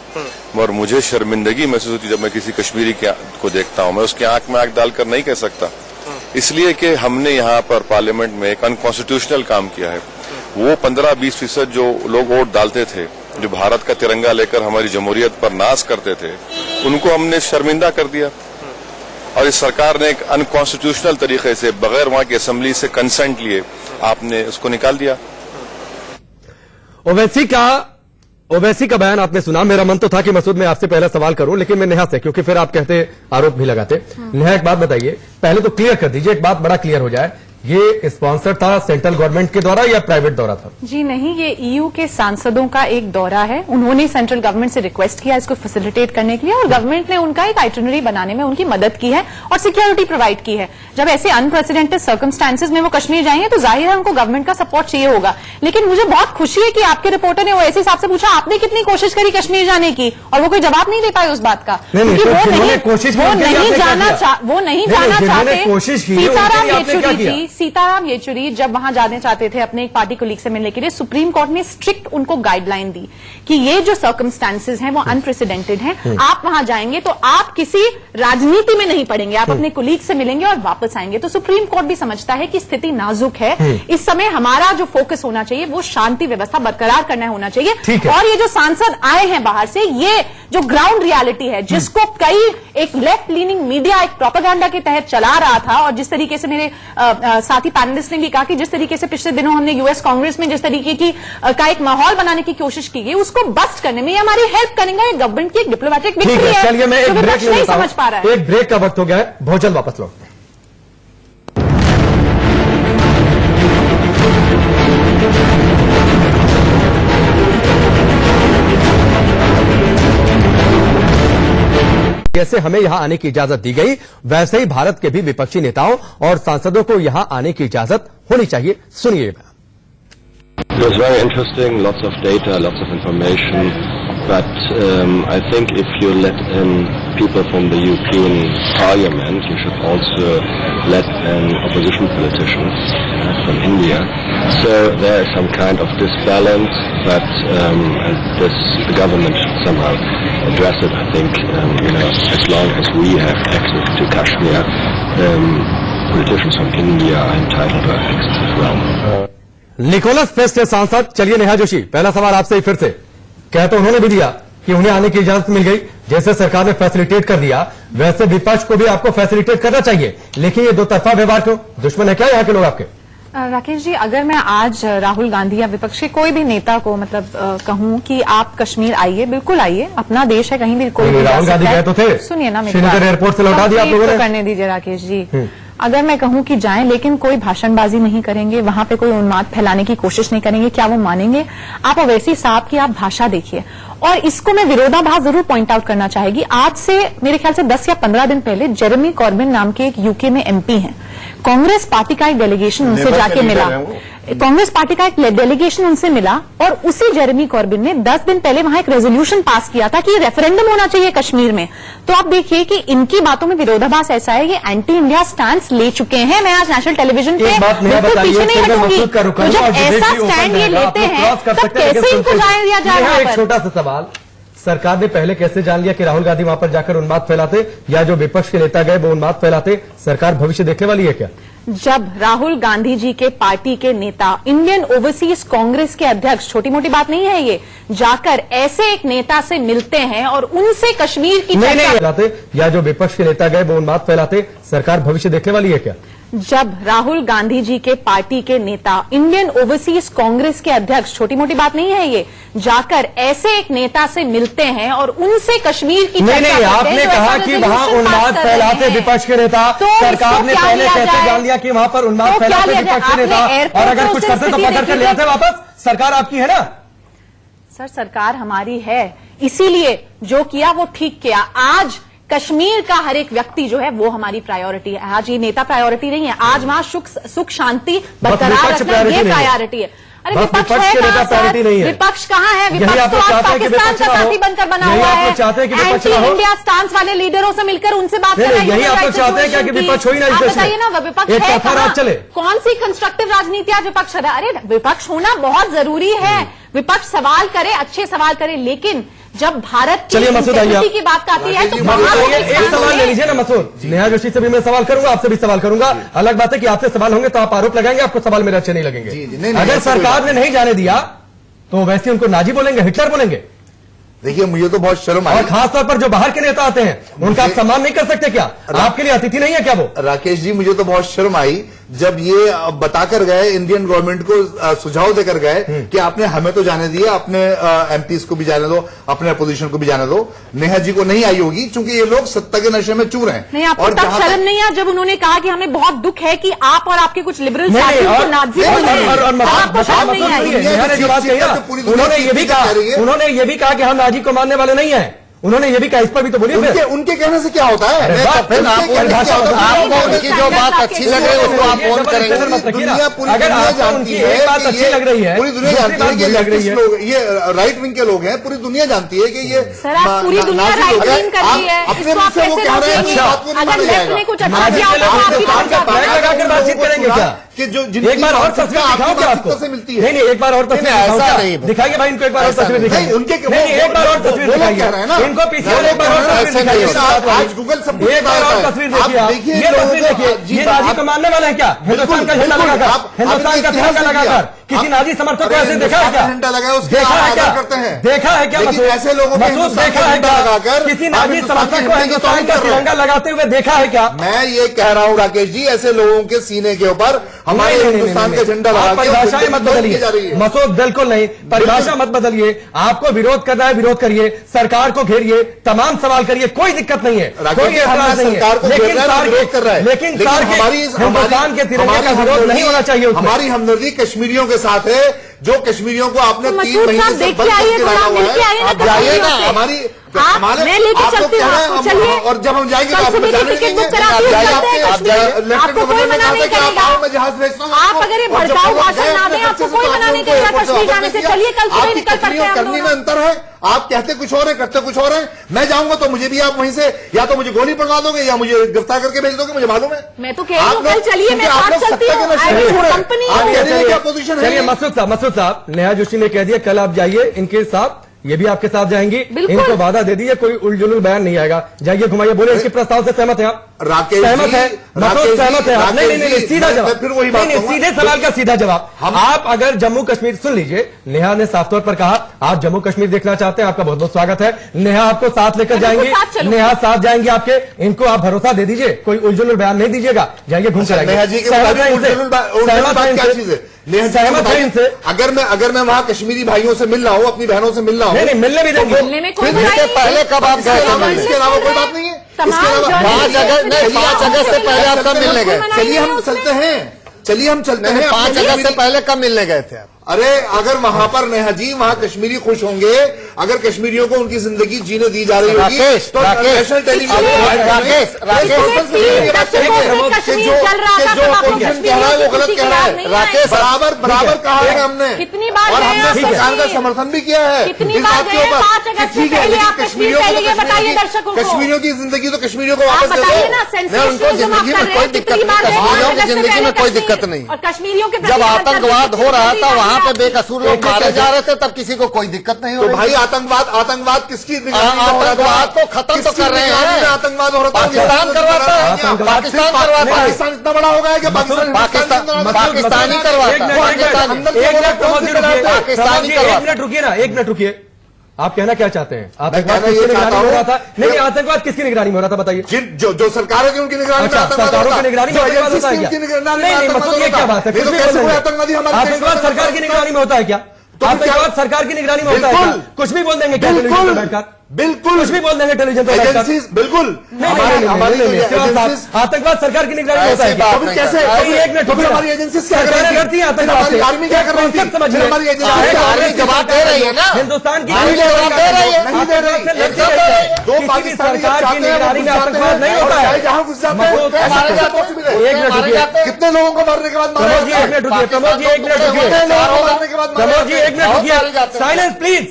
और मुझे शर्मिंदगी महसूस होती जब मैं किसी कश्मीरी को देखता हूं। मैं उसकी आंख में आंख डालकर नहीं कह सकता, इसलिए कि हमने यहाँ पर पार्लियामेंट में एक अनकॉन्स्टिट्यूशनल काम किया है। वो 15-20% जो लोग वोट डालते थे, जो भारत का तिरंगा लेकर हमारी जमहूरियत पर नाज करते थे, उनको हमने शर्मिंदा कर दिया। और इस सरकार ने एक अनकॉन्स्टिट्यूशनल तरीके से, बगैर वहां की असेंबली से कंसेंट लिए, आपने उसको निकाल दिया। ओवैसी का बयान आपने सुना। मेरा मन तो था कि मसूद मैं आपसे पहला सवाल करूं, लेकिन मैं नेहा से, क्योंकि फिर आप कहते आरोप भी लगाते। नेहा, एक बात बताइए, पहले तो क्लियर कर दीजिए, एक बात बड़ा क्लियर हो जाए, ये स्पॉन्सर था सेंट्रल गवर्नमेंट के द्वारा या प्राइवेट दौरा था? जी नहीं, ये EU के सांसदों का एक दौरा है। उन्होंने सेंट्रल गवर्नमेंट से रिक्वेस्ट किया इसको फैसिलिटेट करने के लिए, और गवर्नमेंट ने उनका एक आइटिनरी बनाने में उनकी मदद की है और सिक्योरिटी प्रोवाइड की है। जब ऐसे अनप्रेसिडेंटेड सर्कमस्टांसेस में वो कश्मीर जाएंगे तो जाहिर है उनको गवर्नमेंट का सपोर्ट चाहिए होगा। लेकिन मुझे बहुत खुशी है कि आपके रिपोर्टर ने वो ऐसे हिसाब से पूछा, आपने कितनी कोशिश करी कश्मीर जाने की, और वो कोई जवाब नहीं दे पाए उस बात का, क्योंकि वो नहीं जाना चाहते। सीताराम येचुरी जब वहां जाने चाहते थे अपने एक पार्टी कोलीग से मिलने के लिए, सुप्रीम कोर्ट ने स्ट्रिक्ट उनको गाइडलाइन दी कि ये जो सर्कमस्टांसेस हैं वो अनप्रेसिडेंटेड हैं। आप वहां जाएंगे तो आप किसी राजनीति में नहीं पड़ेंगे, आप अपने कोलीग से मिलेंगे और वापस आएंगे। तो सुप्रीम कोर्ट भी समझता है कि स्थिति नाजुक है, इस समय हमारा जो फोकस होना चाहिए वो शांति व्यवस्था बरकरार करना होना चाहिए। और ये जो सांसद आए हैं बाहर से, ये जो ग्राउंड रियलिटी है, जिसको कई एक लेफ्ट लीनिंग मीडिया एक प्रोपेगेंडा के तहत चला रहा था, और जिस तरीके से मेरे साथी पैनलिस्ट ने भी कहा कि जिस तरीके से पिछले दिनों हमने US कांग्रेस में जिस तरीके की का एक माहौल बनाने की कोशिश की गई, उसको बस्ट करने में हमारी हेल्प करेंगे। गवर्नमेंट की एक डिप्लोमेटिक विक्ट्री है। चलिए, मैं एक ब्रेक नहीं समझ पा रहा है। एक ब्रेक का वक्त हो गया है, बहुत जल्द वापस लौटते हैं। जैसे हमें यहां आने की इजाजत दी गई, वैसे ही भारत के भी विपक्षी नेताओं और सांसदों को यहां आने की इजाजत होनी चाहिए। सुनिए। It was very interesting, lots of data, lots of information, but I think if you let in people from the European Parliament, you should also let in opposition politicians from India. So there is some kind of disbalance, but the government should somehow address it. I think, as long as we have access to Kashmir, politicians from India are entitled to access as well. Nicholas फेस्ट के सांसद, चलिए नेहा जोशी, पहला सवाल आपसे ही फिर से। कह तो उन्होंने भी दिया कि उन्हें आने की इजाजत मिल गई, जैसे सरकार ने फैसिलिटेट कर दिया, वैसे विपक्ष को भी आपको फैसिलिटेट करना चाहिए। लेकिन ये दो तरफा व्यवहार क्यों? दुश्मन है क्या यहाँ के लोग आपके? राकेश जी, अगर मैं आज राहुल गांधी या विपक्ष के कोई भी नेता को कहूं कि आप कश्मीर आइए, बिल्कुल आइए, अपना देश है, कहीं भी कोई भी राहुल गांधी गए तो थे, सुनिए ना, श्रीनगर एयरपोर्ट से लौटा दिया आप लोगों ने। करने दीजिए राकेश जी। अगर मैं कहूं कि जाएं, लेकिन कोई भाषणबाजी नहीं करेंगे, वहां पे कोई उन्माद फैलाने की कोशिश नहीं करेंगे, क्या वो मानेंगे? आप ओवैसी साहब की आप भाषा देखिए, और इसको मैं विरोधाभास जरूर पॉइंट आउट करना चाहेगी। आज से मेरे ख्याल से 10 या 15 दिन पहले जेरेमी कॉर्बिन नाम के एक यूके में MP हैं, कांग्रेस पार्टी का एक डेलीगेशन उनसे जाके मिला, कांग्रेस पार्टी का एक डेलीगेशन उनसे मिला, और उसी जेरेमी कॉर्बिन ने 10 दिन पहले वहां एक रेजोल्यूशन पास किया था कि रेफरेंडम होना चाहिए कश्मीर में। तो आप देखिए कि इनकी बातों में विरोधाभास ऐसा है, ये एंटी इंडिया स्टैंड ले चुके हैं। मैं आज नेशनल टेलीविजन पे बिल्कुल पीछे नहीं हटूंगी। तो जब ऐसा स्टैंड ये लेते हैं, तब कैसे इनको जाने दिया जा रहा है? एक छोटा सा सवाल, सरकार ने पहले कैसे जान लिया कि राहुल गांधी वहां पर जाकर उन्माद फैलाते, या जो विपक्ष के नेता गए वो उन्माद फैलाते? सरकार भविष्य देखने वाली है क्या? जब राहुल गांधी जी के पार्टी के नेता इंडियन ओवरसीज कांग्रेस के अध्यक्ष, छोटी मोटी बात नहीं है ये, जाकर ऐसे एक नेता से मिलते हैं और उनसे कश्मीर की नहीं फैलाते, या जो विपक्ष के नेता गए वो उन्माद फैलाते, सरकार भविष्य देखने वाली है क्या? जब राहुल गांधी जी के पार्टी के नेता इंडियन ओवरसीज कांग्रेस के अध्यक्ष, छोटी मोटी बात नहीं है ये, जाकर ऐसे एक नेता से मिलते हैं और उनसे कश्मीर की नहीं, आपने कहा कि वहां उन्माद फैलाते विपक्ष के नेता, सरकार ने पहले कैसे जान लिया कि वहां पर उन्माद फैलाते विपक्ष के नेता, और अगर कुछ करते तो पकड़ कर ले आते वापस? सरकार आपकी है ना सर, सरकार हमारी है, इसीलिए जो किया वो ठीक किया। आज कश्मीर का हर एक व्यक्ति जो है वो हमारी प्रायोरिटी है। आज ये नेता प्रायोरिटी नहीं है, आज वहां सुख शांति बरकरार रखना ये प्रायोरिटी है। अरे विपक्ष है कहां सर? विपक्ष कहां है? विपक्ष तो आज पाकिस्तान का साथी बनकर बना हुआ है। एंटी इंडिया स्टांस वाले लीडरों से मिलकर उनसे बात कर रहे हैं। यही आप लोग चाहते हैं क्या कि विपक्ष हो ही नहीं? बताइए ना, विपक्ष है कहां? कौन सी कंस्ट्रक्टिव राजनीति आज विपक्ष है? अरे विपक्ष होना बहुत जरूरी है, विपक्ष सवाल करे, अच्छे सवाल करे, लेकिन जब भारत की इंटीग्रिटी की बात आती है तो एक सवाल ले लीजिए ना मसूद। नेहा जोशी से भी मैं सवाल करूंगा, आपसे भी सवाल करूंगा। अलग बात है कि आपसे सवाल होंगे तो आप आरोप लगाएंगे, आपको सवाल मेरे अच्छे नहीं लगेंगे। अगर सरकार ने नहीं जाने दिया तो वैसे उनको नाजी बोलेंगे, हिटलर बोलेंगे? देखिए, मुझे तो बहुत शर्म आई। और खासतौर पर जो बाहर के नेता आते हैं उनका आप सम्मान नहीं कर सकते क्या? आपके लिए अतिथि नहीं है क्या वो? राकेश जी, मुझे तो बहुत शर्म आई जब ये बताकर गए, इंडियन गवर्नमेंट को सुझाव देकर गए कि आपने हमें तो जाने दिया, अपने एमपीज को भी जाने दो, अपने अपोजिशन को भी जाने दो। नेहा जी को नहीं आई होगी क्योंकि ये लोग सत्ता के नशे में चूर हैं। नहीं, आपको तब शर्म नहीं है जब उन्होंने कहा कि हमें बहुत दुख है कि आप और आपके कुछ लिबरल साथियों को नाज़ी बोल रहे हैं। आपको शर्म नहीं आई? उन्होंने ये भी कहा कि हम नाजी को मानने वाले नहीं है। उन्होंने ये भी कहा, इस पर भी तो बोलिए। उनके कहने से क्या होता है? आपको उनकी जो बात अच्छी लगे उसको आप फोन करेंगे। दुनिया पूरी दुनिया जानती है, बात अच्छी लग रही है, पूरी दुनिया जानती है कि लग रही है, ये राइट विंग के लोग हैं, पूरी दुनिया जानती है कि ये पूरी दुनिया राइट विंग कर रही है। अपने मुंह से वो कह रहे हैं, बात को नहीं माना जाएगा। कुछ अच्छा किया लगाकर बातचीत करेंगे क्या? कि जो एक बार और तस्वीर दिखाओ क्या आपको? से मिलती है? नहीं, एक बार और तस्वीर ऐसा नहीं दिखाइए भाई, इनको एक बार और तस्वीर दिखाइए। उनके एक बार और तस्वीर दिखाइए इनको, पीछे एक बार और तस्वीर दिखाइए। आज गूगल सब एक बार और तस्वीर देखिए, ये तस्वीर देखिए, ये नाजी को मानने वाले हैं क्या? हिंदुस्तान का झंडा लगाकर, हिंदुस्तान का तिरंगा लगाकर किसी नाजी समर्थक को ऐसे देखा है क्या? घंटा लगाया, देखा है क्या? करते हैं, देखा है क्या? ऐसे लोगों को देखा है क्या? किसी नाजी समर्थक को हिंदुस्तान का तिरंगा लगाते हुए देखा है क्या? मैं ये कह रहा हूँ राकेश जी, ऐसे लोगों के सीने के ऊपर हमारे हिंदुस्तान का झंडा लगा, परिभाषाएं मत बदलिए मसूद, बिल्कुल नहीं, परिभाषा मत बदलिए। आपको विरोध करना है, विरोध करिए, सरकार को घेरिए, तमाम सवाल करिए, कोई दिक्कत नहीं है, कोई एतराज नहीं है। लेकिन हिंदुस्तान के तिरंगे का विरोध नहीं होना चाहिए। हमारी हमदर्दी कश्मीरियों के साथ है, जो कश्मीरियों को आपने 3 महीने से बंद करके रखा हुआ है। अब जाइए ना, हमारी मैं लेके चलती हूँ, चलिए। और जब हम जाएंगे तो आपको जाने देंगे। आपको कोई मना नहीं करेगा। आप अगर ये भड़काऊ भाषण ना दें, आपको कोई मना नहीं करेगा कश्मीर जाने से। चलिए कल सुबह निकल पड़ते हैं। करने में अंतर है, आप कहते कुछ और है, करते कुछ और है। मैं जाऊंगा तो मुझे भी आप वहीं से या तो मुझे गोली पड़वा दोगे या मुझे गिरफ्तार करके भेज दोगे, मुझे मालूम है। मैं तो कह रही हूँ, कल चलिए, मैं साथ चलती हूँ। कंपनी है। मसूद साहब, नेहा जोशी ने कह दिया कल आप जाइए इनके साथ, ये भी आपके साथ जाएंगी। इनको वादा दे दीजिए, कोई उलझुल बयान नहीं आएगा। जाइए, घुमाइए, बोले इसके प्रस्ताव से सहमत है आप? राकेश सहमत है? मसूद सहमत है? नहीं, सीधा जवाब, फिर वही बात, सीधे सवाल का सीधा जवाब। आप अगर जम्मू कश्मीर, सुन लीजिए, नेहा ने साफ तौर पर कहा आप जम्मू कश्मीर देखना चाहते हैं, आपका बहुत बहुत स्वागत है। नेहा आपको साथ लेकर जाएंगी, नेहा साथ जाएंगी आपके, इनको आप भरोसा दे दीजिए, कोई उलझुल बयान नहीं दीजिएगा। जाइए, घूम कर आइए। सहमत है इनसे? अगर मैं वहां कश्मीरी भाइयों से मिल रहा हूँ, अपनी बहनों से मिल रहा हूँ, नहीं, मिलने भी देंगे। इसके पहले कब आप गए? इसके अलावा कोई बात नहीं है। 5 अगस्त से पहले आप कब मिलने गए? चलिए हम चलते हैं, 5 अगस्त से पहले कब मिलने गए थे आप? अरे अगर वहां पर नेहा जी, वहां कश्मीरी खुश होंगे, अगर कश्मीरियों को उनकी जिंदगी जीने दी जा रही होगी तो नेशनल टेलीविजन जो अपोजिशन कह रहा है वो गलत कह रहा है। राकेश, बराबर कहा है हमने, और हमने सरकार का समर्थन भी किया है इस बात के ऊपर। ठीक है, लेकिन कश्मीरियों की जिंदगी तो कश्मीरियों को वापस दे दो। उनको जिंदगी में कोई दिक्कत नहीं, कश्मीरियों की जिंदगी में कोई दिक्कत नहीं। और कश्मीरियों के जब आतंकवाद हो रहा था वहां जहाँ पे बेकसूर लोग मारे जा रहे थे तब किसी को कोई दिक्कत नहीं हो तो रही भाई थी। आतंकवाद किसकी निगरानी में हो रहा था? आतंकवाद तो खत्म तो कर रहे हैं, आतंकवाद हो रहा था, पाकिस्तान करवाता है, पाकिस्तान करवाता है, पाकिस्तान इतना बड़ा हो गया कि पाकिस्तानी पाकिस्तानी करवाता है, एक मिनट रुकिए ना, एक मिनट रुकिए। आप कहना क्या चाहते हैं? आतंकवाद किसकी निगरानी में हो रहा था? नहीं, आतंकवाद किसकी निगरानी में हो रहा था बताइए। जो सरकार है उनकी निगरानी में आतंकवाद सरकारों की निगरानी में आतंकवाद होता है क्या? नहीं, मतलब ये क्या बात है? आतंकवाद सरकार की निगरानी में होता है क्या? आतंकवाद सरकार की निगरानी में होता है क्या? कुछ भी बोल देंगे क्या टेलीविजन पर बैठकर? बिल्कुल कुछ भी बोल देंगे टेलीविजन पर बैठकर? बिल्कुल आतंकवाद सरकार की निगरानी में होता है क्या? कैसे? एक मिनट, हमारी एजेंसीज क्या कर सरकारें करती हैं आतंकवाद से। आर्मी क्या कर रही थी? समझिए, हमारी आर्मी जवाब दे रही है ना, हिंदुस्तान की आर्मी जवाब दे रही है, नहीं दे रही। दो पाकिस्तानी सरकार की निगरानी में आतंकवाद नहीं होता है। जहां घुस जाते हैं एक मिनट रुकिए, कितने लोगों को मारने के बाद प्रमोद जी एक मिनट रुकिए, प्रमोद जी एक मिनट रुकिए, मारने के बाद प्रमोद जी एक मिनट रुकिए, साइलेंस प्लीज,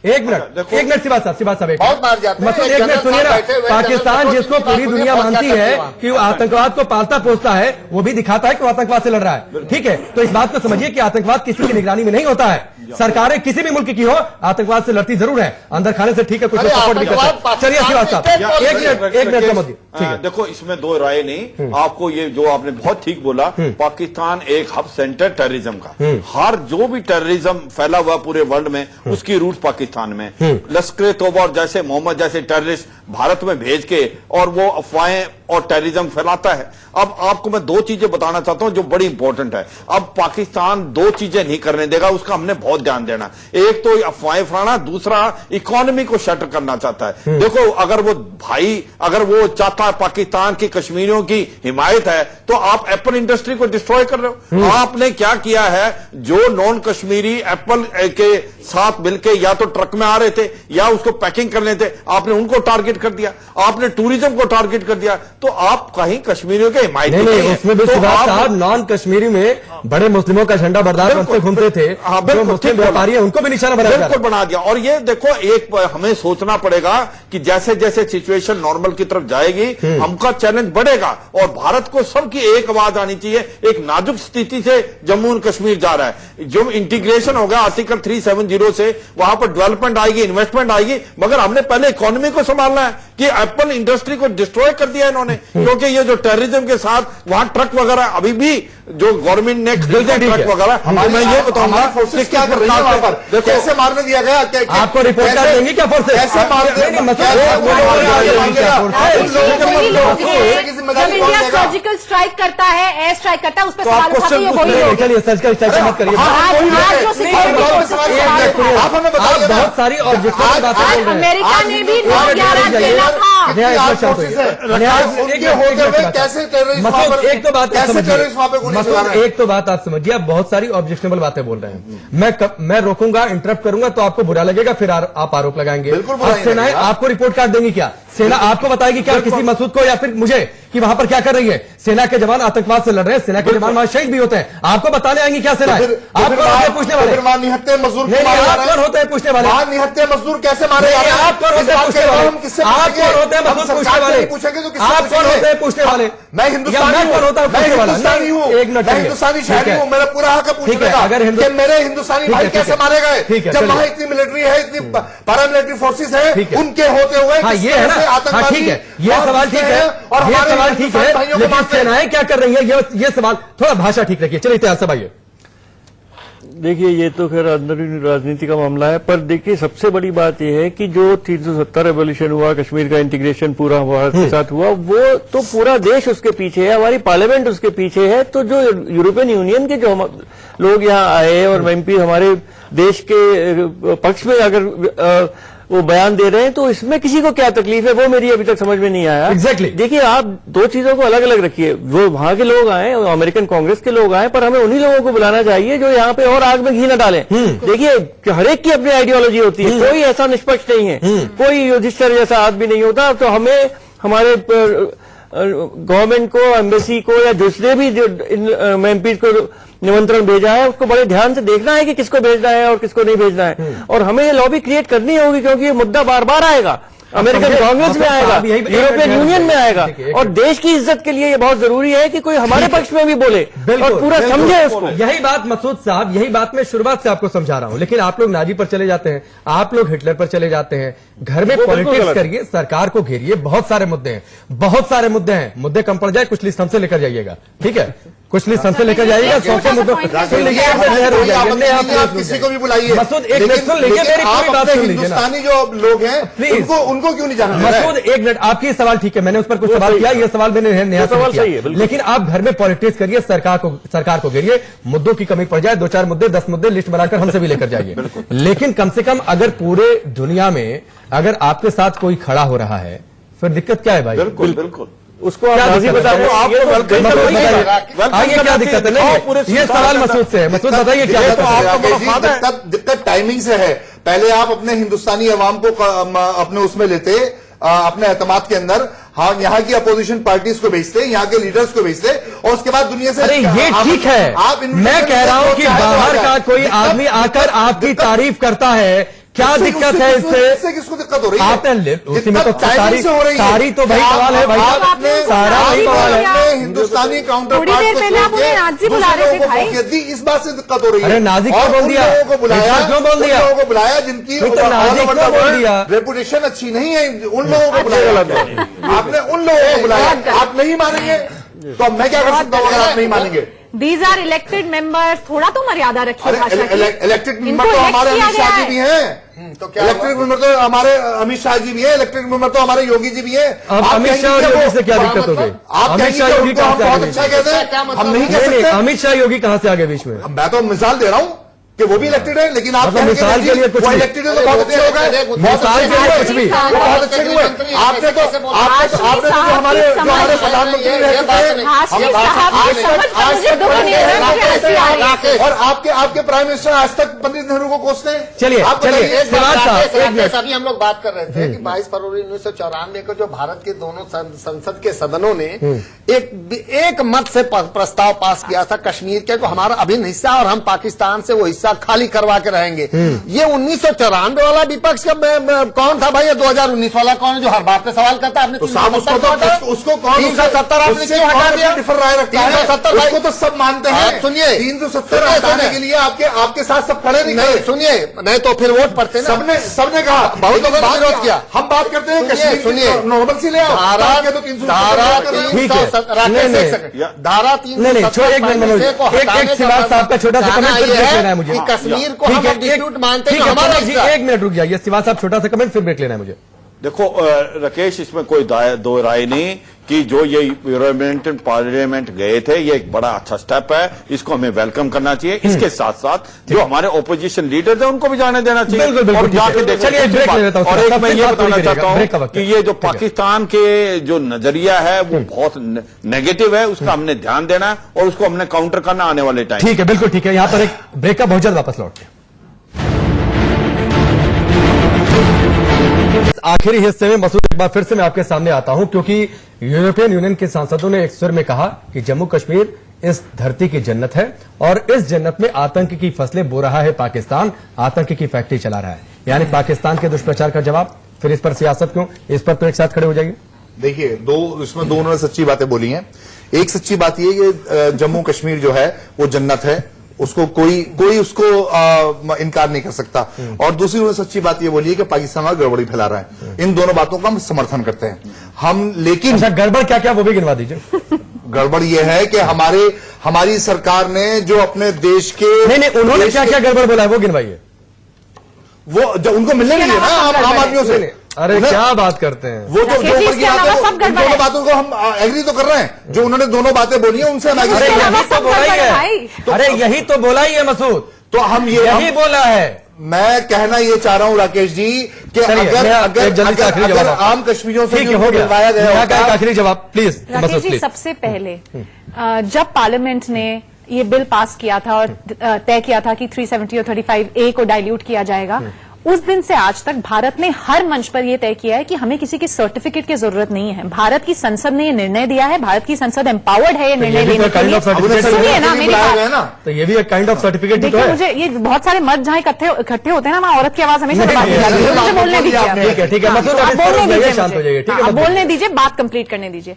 एक मिनट शिवा साहब एक बहुत मार जाते हैं। मतलब एक मिनट सुनिए ना, पाकिस्तान जिसको पूरी दुनिया मानती है कि वो आतंकवाद को पालता पोसता है, वो भी दिखाता है कि वो आतंकवाद से लड़ रहा है। ठीक है, तो इस बात को समझिए कि आतंकवाद किसी की निगरानी में नहीं होता है। सरकारें किसी भी मुल्क की हो आतंकवाद से लड़ती जरूर है, अंदर खाने से ठीक है, कुछ सपोर्ट भी करते हैं। चलिए शिवा साहब एक मिनट प्रमोद जी, ठीक है। देखो इसमें दो राय नहीं, आपको ये जो आपने बहुत ठीक बोला, पाकिस्तान एक हब सेंटर टेररिज्म का, हर जो भी टेररिज्म फैला हुआ पूरे वर्ल्ड में उसकी रूट पाकिस्तान में। लश्कर तौबा और जैसे मोहम्मद जैसे टेररिस्ट भारत में भेज के और वो अफवाहें और टेररिज्म फैलाता है। अब आपको मैं दो चीजें बताना चाहता हूं जो बड़ी इंपॉर्टेंट है। अब पाकिस्तान दो चीजें नहीं करने देगा, उसका हमने बहुत ध्यान देना। एक तो अफवाहें फैलाना, दूसरा इकोनॉमी को शटर करना चाहता है। देखो अगर वो चाहता है पाकिस्तान की कश्मीरियों की हिमायत है तो आप एप्पल इंडस्ट्री को डिस्ट्रॉय कर रहे हो। आपने क्या किया है, जो नॉन कश्मीरी एप्पल के साथ मिलकर या तो ट्रक में आ रहे थे या उसको पैकिंग कर लेते, आपने उनको टारगेट कर दिया, आपने टूरिज्म को टारगेट कर दिया, तो आप कहीं कश्मीरियों के हिमायत नहीं, उसमें भी शिवाज साहब नॉन कश्मीरी में बड़े मुस्लिमों का झंडा बरदार बनते घूमते थे, जो मुस्लिम व्यापारी है उनको भी निशाना बना दिया। और ये देखो एक हमें सोचना पड़ेगा कि जैसे जैसे सिचुएशन नॉर्मल की तरफ जाएगी हमका चैलेंज बढ़ेगा और भारत को सबकी एक आवाज आनी चाहिए। एक नाजुक स्थिति से जम्मू एंड कश्मीर जा रहा है, जो इंटीग्रेशन होगा आर्टिकल 370 से, वहां पर डेवलपमेंट आएगी, इन्वेस्टमेंट आएगी, मगर हमने पहले इकोनॉमी को संभालना है। कि एप्पल इंडस्ट्री को डिस्ट्रॉय कर दिया इन्होंने, क्योंकि ये जो टेररिज्म के साथ वहां ट्रक वगैरह अभी भी जो गवर्नमेंट ने खरीदे ट्रक वगैरह, मैं ये बताऊंगा फोर्सेस क्या कर रही है वहां पर, कैसे मारने दिया गया, आपको रिपोर्ट कर देंगे क्या फोर्सेस, कैसे इंडिया सर्जिकल स्ट्राइक करता है, एयर स्ट्राइक करता है, उस पर सवाल उठाते हैं वही लोग। चलिए सर्जिकल स्ट्राइक मत करिए, आप हमें बताइए बहुत सारी ऑब्जेक्टिव बातें बोल रहे हैं। अमेरिका ने भी 9/11 खेला था। एक तो बात आप समझिए, आप बहुत सारी ऑब्जेक्शनेबल बातें बोल रहे हैं। मैं रोकूंगा, इंटरप्ट करूंगा तो आपको बुरा लगेगा, फिर आप आरोप लगाएंगे। सेनाएं आपको रिपोर्ट कार्ड देंगी क्या? सेना आपको बताएगी क्या किसी मसूद को या फिर मुझे कि वहां पर क्या कर रही है? सेना के जवान आतंकवाद से लड़ रहे हैं, सेना के जवान वहां शहीद भी होते हैं, आपको बताने आएंगी क्या सेना? आप कौन होते हैं पूछने वाले? निहत्ते मजदूर आप कौन होते हैं पूछने वाले? निहत्ते मजदूर कैसे मारे? आप कौन होते हैं पूछने वाले? आप कौन होते हैं मजदूर पूछने वाले? पूछेंगे तो आप कौन होते हैं पूछने वाले? मैं हिंदुस्तानी कौन होता है पूछने वाला? एक मिनट, मैं हिंदुस्तानी शहरी हूँ, मेरा पूरा हक है पूछने का अगर मेरे हिंदुस्तानी भाई कैसे मारे गए, जब वहां इतनी मिलिट्री है, इतनी पैरामिलिट्री फोर्सेस है, उनके होते हुए ये है ना, ठीक है, ये सवाल ठीक है, और ये सवाल ठीक है, लेकिन सेनाएं क्या कर रही है, ये सवाल थोड़ा भाषा ठीक रखिए। चलिए इतिहास से आइए। देखिए ये तो खैर अंदरूनी राजनीति का मामला है, पर देखिए सबसे बड़ी बात यह है कि जो 370 रेवोल्यूशन हुआ, कश्मीर का इंटीग्रेशन पूरा भारत के साथ हुआ, वो तो पूरा देश उसके पीछे है, हमारी पार्लियामेंट उसके पीछे है। तो जो यूरोपियन यूनियन के जो लोग यहाँ आए और एमपी हमारे देश के पक्ष में अगर वो बयान दे रहे हैं तो इसमें किसी को क्या तकलीफ है, वो मेरी अभी तक समझ में नहीं आया। एग्जैक्टली देखिए आप दो चीजों को अलग अलग रखिए, वो वहां के लोग आए, अमेरिकन कांग्रेस के लोग आए, पर हमें उन्हीं लोगों को बुलाना चाहिए जो यहाँ पे और आग में घी न डालें। देखिए हर एक की अपनी आइडियोलॉजी होती है, कोई ऐसा निष्पक्ष नहीं है, कोई युधिष्ठिर जैसा आदमी नहीं होता। तो हमें हमारे गवर्नमेंट को, एम्बेसी को या दूसरे भी जो एमपी को निमंत्रण भेजा है उसको बड़े ध्यान से देखना है कि किसको भेजना है और किसको नहीं भेजना है। और हमें ये लॉबी क्रिएट करनी होगी, क्योंकि ये मुद्दा बार बार आएगा। अमेरिकन कांग्रेस में आएगा, यूरोपियन यूनियन में आएगा। और देश की इज्जत के लिए ये बहुत जरूरी है कि कोई हमारे पक्ष में भी बोले और पूरा समझे उसको। यही बात मसूद साहब, यही बात मैं शुरुआत से आपको समझा रहा हूं, लेकिन आप लोग नाजी पर चले जाते हैं, आप लोग हिटलर पर चले जाते हैं। घर में पॉलिटिक्स करिए, सरकार को घेरिए, बहुत सारे मुद्दे हैं, बहुत सारे मुद्दे हैं। मुद्दे कम पड़ जाए कुछ लिस्ट हमसे लेकर जाइएगा, ठीक है? कुछ लिस्ट हमसे लेकर जाइएगा, 100 मुद्दों किसी को भी बुलाइए। मसूद एक मिनट सुन लीजिए, मेरी पूरी बात सुन लीजिए। हिंदुस्तानी जो लोग हैं उनको क्यों नहीं जाना? मसूद एक मिनट, आपकी सवाल ठीक है, मैंने उस पर कुछ सवाल किया, ये सवाल मैंने नया सवाल किया, लेकिन आप घर में पॉलिटिक्स करिए, सरकार को घेरिए, मुद्दों की कमी पड़ जाए 2-4 मुद्दे 10 मुद्दे लिस्ट बनाकर हमसे भी लेकर जाइए। लेकिन कम से कम अगर पूरे दुनिया में अगर आपके साथ कोई खड़ा हो रहा है फिर दिक्कत क्या है भाई? बिल्कुल बिल्कुल, उसको आप राजी बताइए, आइए क्या दिक्कत है? नहीं, ये सवाल मसूद से है। मसूद बताइए क्या दिक्कत टाइमिंग से है। पहले आप अपने हिंदुस्तानी अवाम को अपने उसमें लेते, अपने एतमाद के अंदर, हाँ, यहाँ की अपोजिशन पार्टीज को भेजते, यहाँ के लीडर्स को भेजते, और उसके बाद दुनिया से। अरे ये ठीक है, मैं कह रहा हूं कि बाहर का कोई आदमी आकर आपकी तारीफ करता है, क्या दिक्कत है इससे? किसको दिक्कत हो रही है? आपने उसी में तो सारी तो भाई सवाल है भाई, सारा वही सवाल है। हिंदुस्तानी काउंटर यदि इस बात से दिक्कत हो रही है, अरे नाजी क्यों बोल दिया? लोगों को बुलाया, क्यों बोल दिया? लोगों को बुलाया जिनकी रेपुटेशन अच्छी नहीं है, उन लोगों को बुलाया आपने, उन लोगों को बुलाया। आप नहीं मानेंगे तो अब मैं क्या कर सकता हूँ अगर आप नहीं मानेंगे? These are elected members, थोड़ा तो मर्यादा रखिए भाषा की। इलेक्टेड मेंबर तो हमारे अमित शाह जी भी हैं, तो क्या इलेक्टेड मेंबर तो हमारे अमित शाह जी भी हैं, इलेक्टेड मेंबर तो हमारे योगी जी भी हैं। अमित शाह और योगी से क्या दिक्कत हो गई? अमित शाह योगी कहाँ से बहुत अच्छा कहते हैं, हम नहीं कह सकते। अमित शाह योगी कहाँ से आगे बीच में? मैं तो मिसाल दे रहा हूँ कि वो भी इलेक्टेड है, लेकिन आप मिसाल के लिए कुछ इलेक्टेड है तो बहुत अच्छे हो गए, मिसाल के लिए कुछ भी बहुत अच्छे हुए। आपने तो हमारे प्रधानमंत्री रह चुके हैं, और आपके प्राइम मिनिस्टर आज तक पंडित नेहरू को कोसते हैं। चलिए अभी हम लोग बात कर रहे थे कि 22 फरवरी 1994 को जो भारत के दोनों संसद के सदनों ने एक मत से प्रस्ताव पास किया था कश्मीर के को हमारा अभिन्न हिस्सा, और हम पाकिस्तान से वो हिस्सा खाली करवा के रहेंगे। ये 1994 वाला विपक्ष का कौन था भाई? ये 2019 वाला कौन है जो हर बात पे सवाल करता है? आपने तो साहब उसको कौन 370 आपने क्यों हटा दिया? डिफर राय रखता है 370 उसको तो सब मानते हैं। सुनिए 370 हटाने के लिए आपके साथ सब खड़े नहीं, सुनिए नहीं तो फिर वोट पड़ते ना। सबने कहा, बहुत विरोध किया। हम बात करते हैं कश्मीर, सुनिए नॉर्मल सी ले आओ, धारा 300 साहब का छोटा सा कमेंट लेना है मुझे। कश्मीर को हम डिस्प्यूट मानते हैं, हमारा एक मिनट रुक जाइए, सिवाल साहब छोटा सा कमेंट फिर ब्रेक लेना है मुझे। देखो राकेश, इसमें कोई दो राय नहीं कि जो ये यूरोपियन पार्लियामेंट गए थे, ये एक बड़ा अच्छा स्टेप है, इसको हमें वेलकम करना चाहिए। इसके साथ साथ जो हमारे ओपोजिशन लीडर थे उनको भी जाने देना चाहिए। और जाके देखिए, और एक मैं ये बताना चाहता हूँ कि ये जो पाकिस्तान के जो नजरिया है वो बहुत नेगेटिव है, उसका हमने ध्यान देना है और उसको हमने काउंटर करना आने वाले टाइम। ठीक है, बिल्कुल ठीक है। यहाँ पर एक ब्रेक का बहुत जल्द वापस लौटते हैं। आखिरी हिस्से में मसूद एक बार फिर से मैं आपके सामने आता हूं, क्योंकि यूरोपियन यूनियन के सांसदों ने एक स्वर में कहा कि जम्मू कश्मीर इस धरती की जन्नत है और इस जन्नत में आतंक की फसलें बो रहा है पाकिस्तान, आतंक की फैक्ट्री चला रहा है। यानी पाकिस्तान के दुष्प्रचार का जवाब, फिर इस पर सियासत क्यों? इस पर तो एक साथ खड़े हो जाइए। देखिए, इसमें दोनों ने सच्ची बातें बोली हैं। एक सच्ची बात यह कि जम्मू कश्मीर जो है वो जन्नत है, उसको कोई उसको इनकार नहीं कर सकता। और दूसरी उन्होंने सच्ची बात ये बोली है कि पाकिस्तान वाला गड़बड़ी फैला रहा है। इन दोनों बातों का हम समर्थन करते हैं हम, लेकिन अच्छा, गड़बड़ क्या क्या वो भी गिनवा दीजिए। गड़बड़ ये है कि हमारी सरकार ने जो अपने देश के नहीं उन्होंने क्या क्या गड़बड़ बोला है वो गिनवाइए। वो जब उनको मिलने नहीं है ना आम आदमियों से। अरे क्या बात करते हैं? वो जो ऊपर की दोनों बातों को हम एग्री तो कर रहे हैं, जो उन्होंने दोनों बातें बोली है उनसे हम एग्री। यही तो बोला ही है, अरे यही तो बोला ही है मसूद, तो हम यही बोला है। मैं कहना ये चाह रहा हूं राकेश जी कि अगर आम कश्मीरियों से मिलवाया गया। आखिरी जवाब प्लीज राकेश जी। सबसे पहले जब पार्लियामेंट ने ये बिल पास किया था और तय किया था कि 370 और 35A को डाइल्यूट किया जाएगा, उस दिन से आज तक भारत ने हर मंच पर यह तय किया है कि हमें किसी की सर्टिफिकेट की जरूरत नहीं है। भारत की संसद ने यह निर्णय दिया है, भारत की संसद एम्पावर्ड है ये निर्णय लेने के लिए। सुनिए ना मेरी बात, तो ये भी एक काइंड ऑफ सर्टिफिकेट ही तो है। मुझे ये बहुत सारे मर्द जहां इकट्ठे होते हैं ना, वहां औरत की आवाज हमेशा दबाई जाती है। मुझे बोलने दीजिए, ठीक है, बोलने दीजिए, बात कंप्लीट करने दीजिए।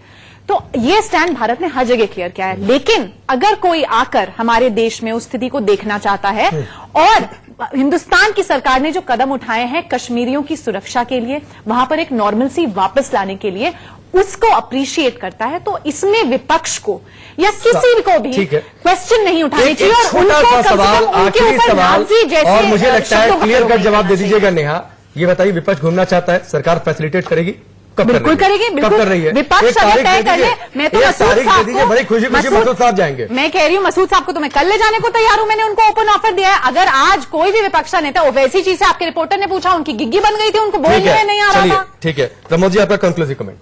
तो ये स्टैंड भारत ने हर जगह क्लियर किया है। लेकिन अगर कोई आकर हमारे देश में उस स्थिति को देखना चाहता है और हिंदुस्तान की सरकार ने जो कदम उठाए हैं कश्मीरियों की सुरक्षा के लिए, वहां पर एक नॉर्मलसी वापस लाने के लिए, उसको अप्रिशिएट करता है, तो इसमें विपक्ष को या किसी को भी क्वेश्चन नहीं उठानी चाहिए। और उनको सवाल, आखिरी सवाल, और मुझे लगता है क्लियर कट जवाब दे दीजिएगा। नेहा, ये बताइए, विपक्ष घूमना चाहता है, सरकार फैसिलिटेट करेगी? बिल्कुल करेगी, बिल्कुल कर रही है। विपक्ष अगर तय कर ले, मैं तो मसूद साहब को, बड़ी खुशी मसूद साहब जाएंगे। मैं कह रही हूँ मसूद साहब को तो मैं कल ले जाने को तैयार हूं, मैंने उनको ओपन ऑफर दिया है। अगर आज कोई भी विपक्ष नेता, वैसी चीज से आपके रिपोर्टर ने पूछा, उनकी गिग्गी बन गई थी, उनको बोलने नहीं आ रहा था। ठीक है, प्रमोद जी आपका कंक्लूसिव कमेंट।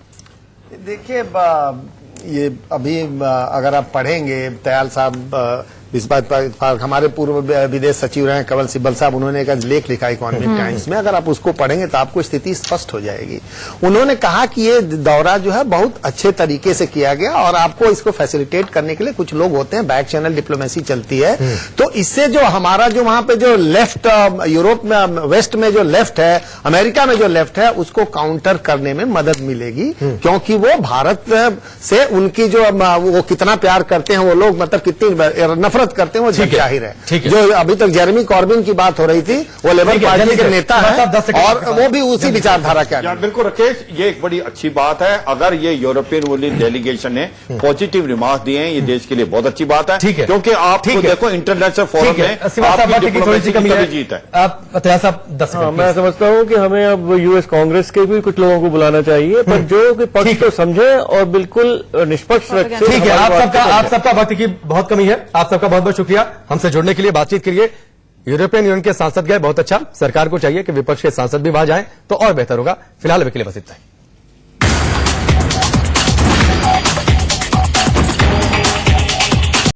देखिए, ये अभी अगर आप पढ़ेंगे, दयाल साहब इस बात पर, हमारे पूर्व विदेश सचिव रहे कवल सिब्बल साहब, उन्होंने एक लेख लिखा इकोनॉमिक टाइम्स में, अगर आप उसको पढ़ेंगे तो आपको स्थिति स्पष्ट हो जाएगी। उन्होंने कहा कि ये दौरा जो है बहुत अच्छे तरीके से किया गया और आपको इसको फैसिलिटेट करने के लिए कुछ लोग होते हैं, बैक चैनल डिप्लोमेसी चलती है, तो इससे जो हमारा जो वहां पे जो लेफ्ट, यूरोप में, वेस्ट में जो लेफ्ट है, अमेरिका में जो लेफ्ट है, उसको काउंटर करने में मदद मिलेगी, क्योंकि वो भारत से उनकी जो वो कितना प्यार करते हैं वो लोग, मतलब कितनी नफरत करते हैं, वो जाहिर है। जो अभी तक जेरेमी कॉर्बिन की बात हो रही थी, वो लेबर पार्टी के नेता है और वो भी उसी विचारधारा के हैं। बिल्कुल राकेश, ये एक बड़ी अच्छी बात है। अगर ये यूरोपियन यूनियन डेलीगेशन ने पॉजिटिव रिमार्क दिए हैं, ये देश के लिए बहुत अच्छी बात है, क्योंकि आपको देखो इंटरनेशनल फोरम में आपकी डिप्लोमेसी की तभी जीत है। आप साहब 10 सेकंड। मैं समझता हूँ कि हमें अब यूएस कांग्रेस के भी कुछ लोगों को बुलाना चाहिए, पर जो कि पक्ष को समझे और बिल्कुल निष्पक्ष रखे। ठीक है, आप सबका वक्त की बहुत कमी है, आप सबका बहुत बहुत शुक्रिया हमसे जुड़ने के लिए, बातचीत के लिए। यूरोपियन यूनियन के सांसद गए, बहुत अच्छा। सरकार को चाहिए कि विपक्ष के सांसद भी वहां जाएं तो और बेहतर होगा। फिलहाल अभी के लिए बस इतना ही।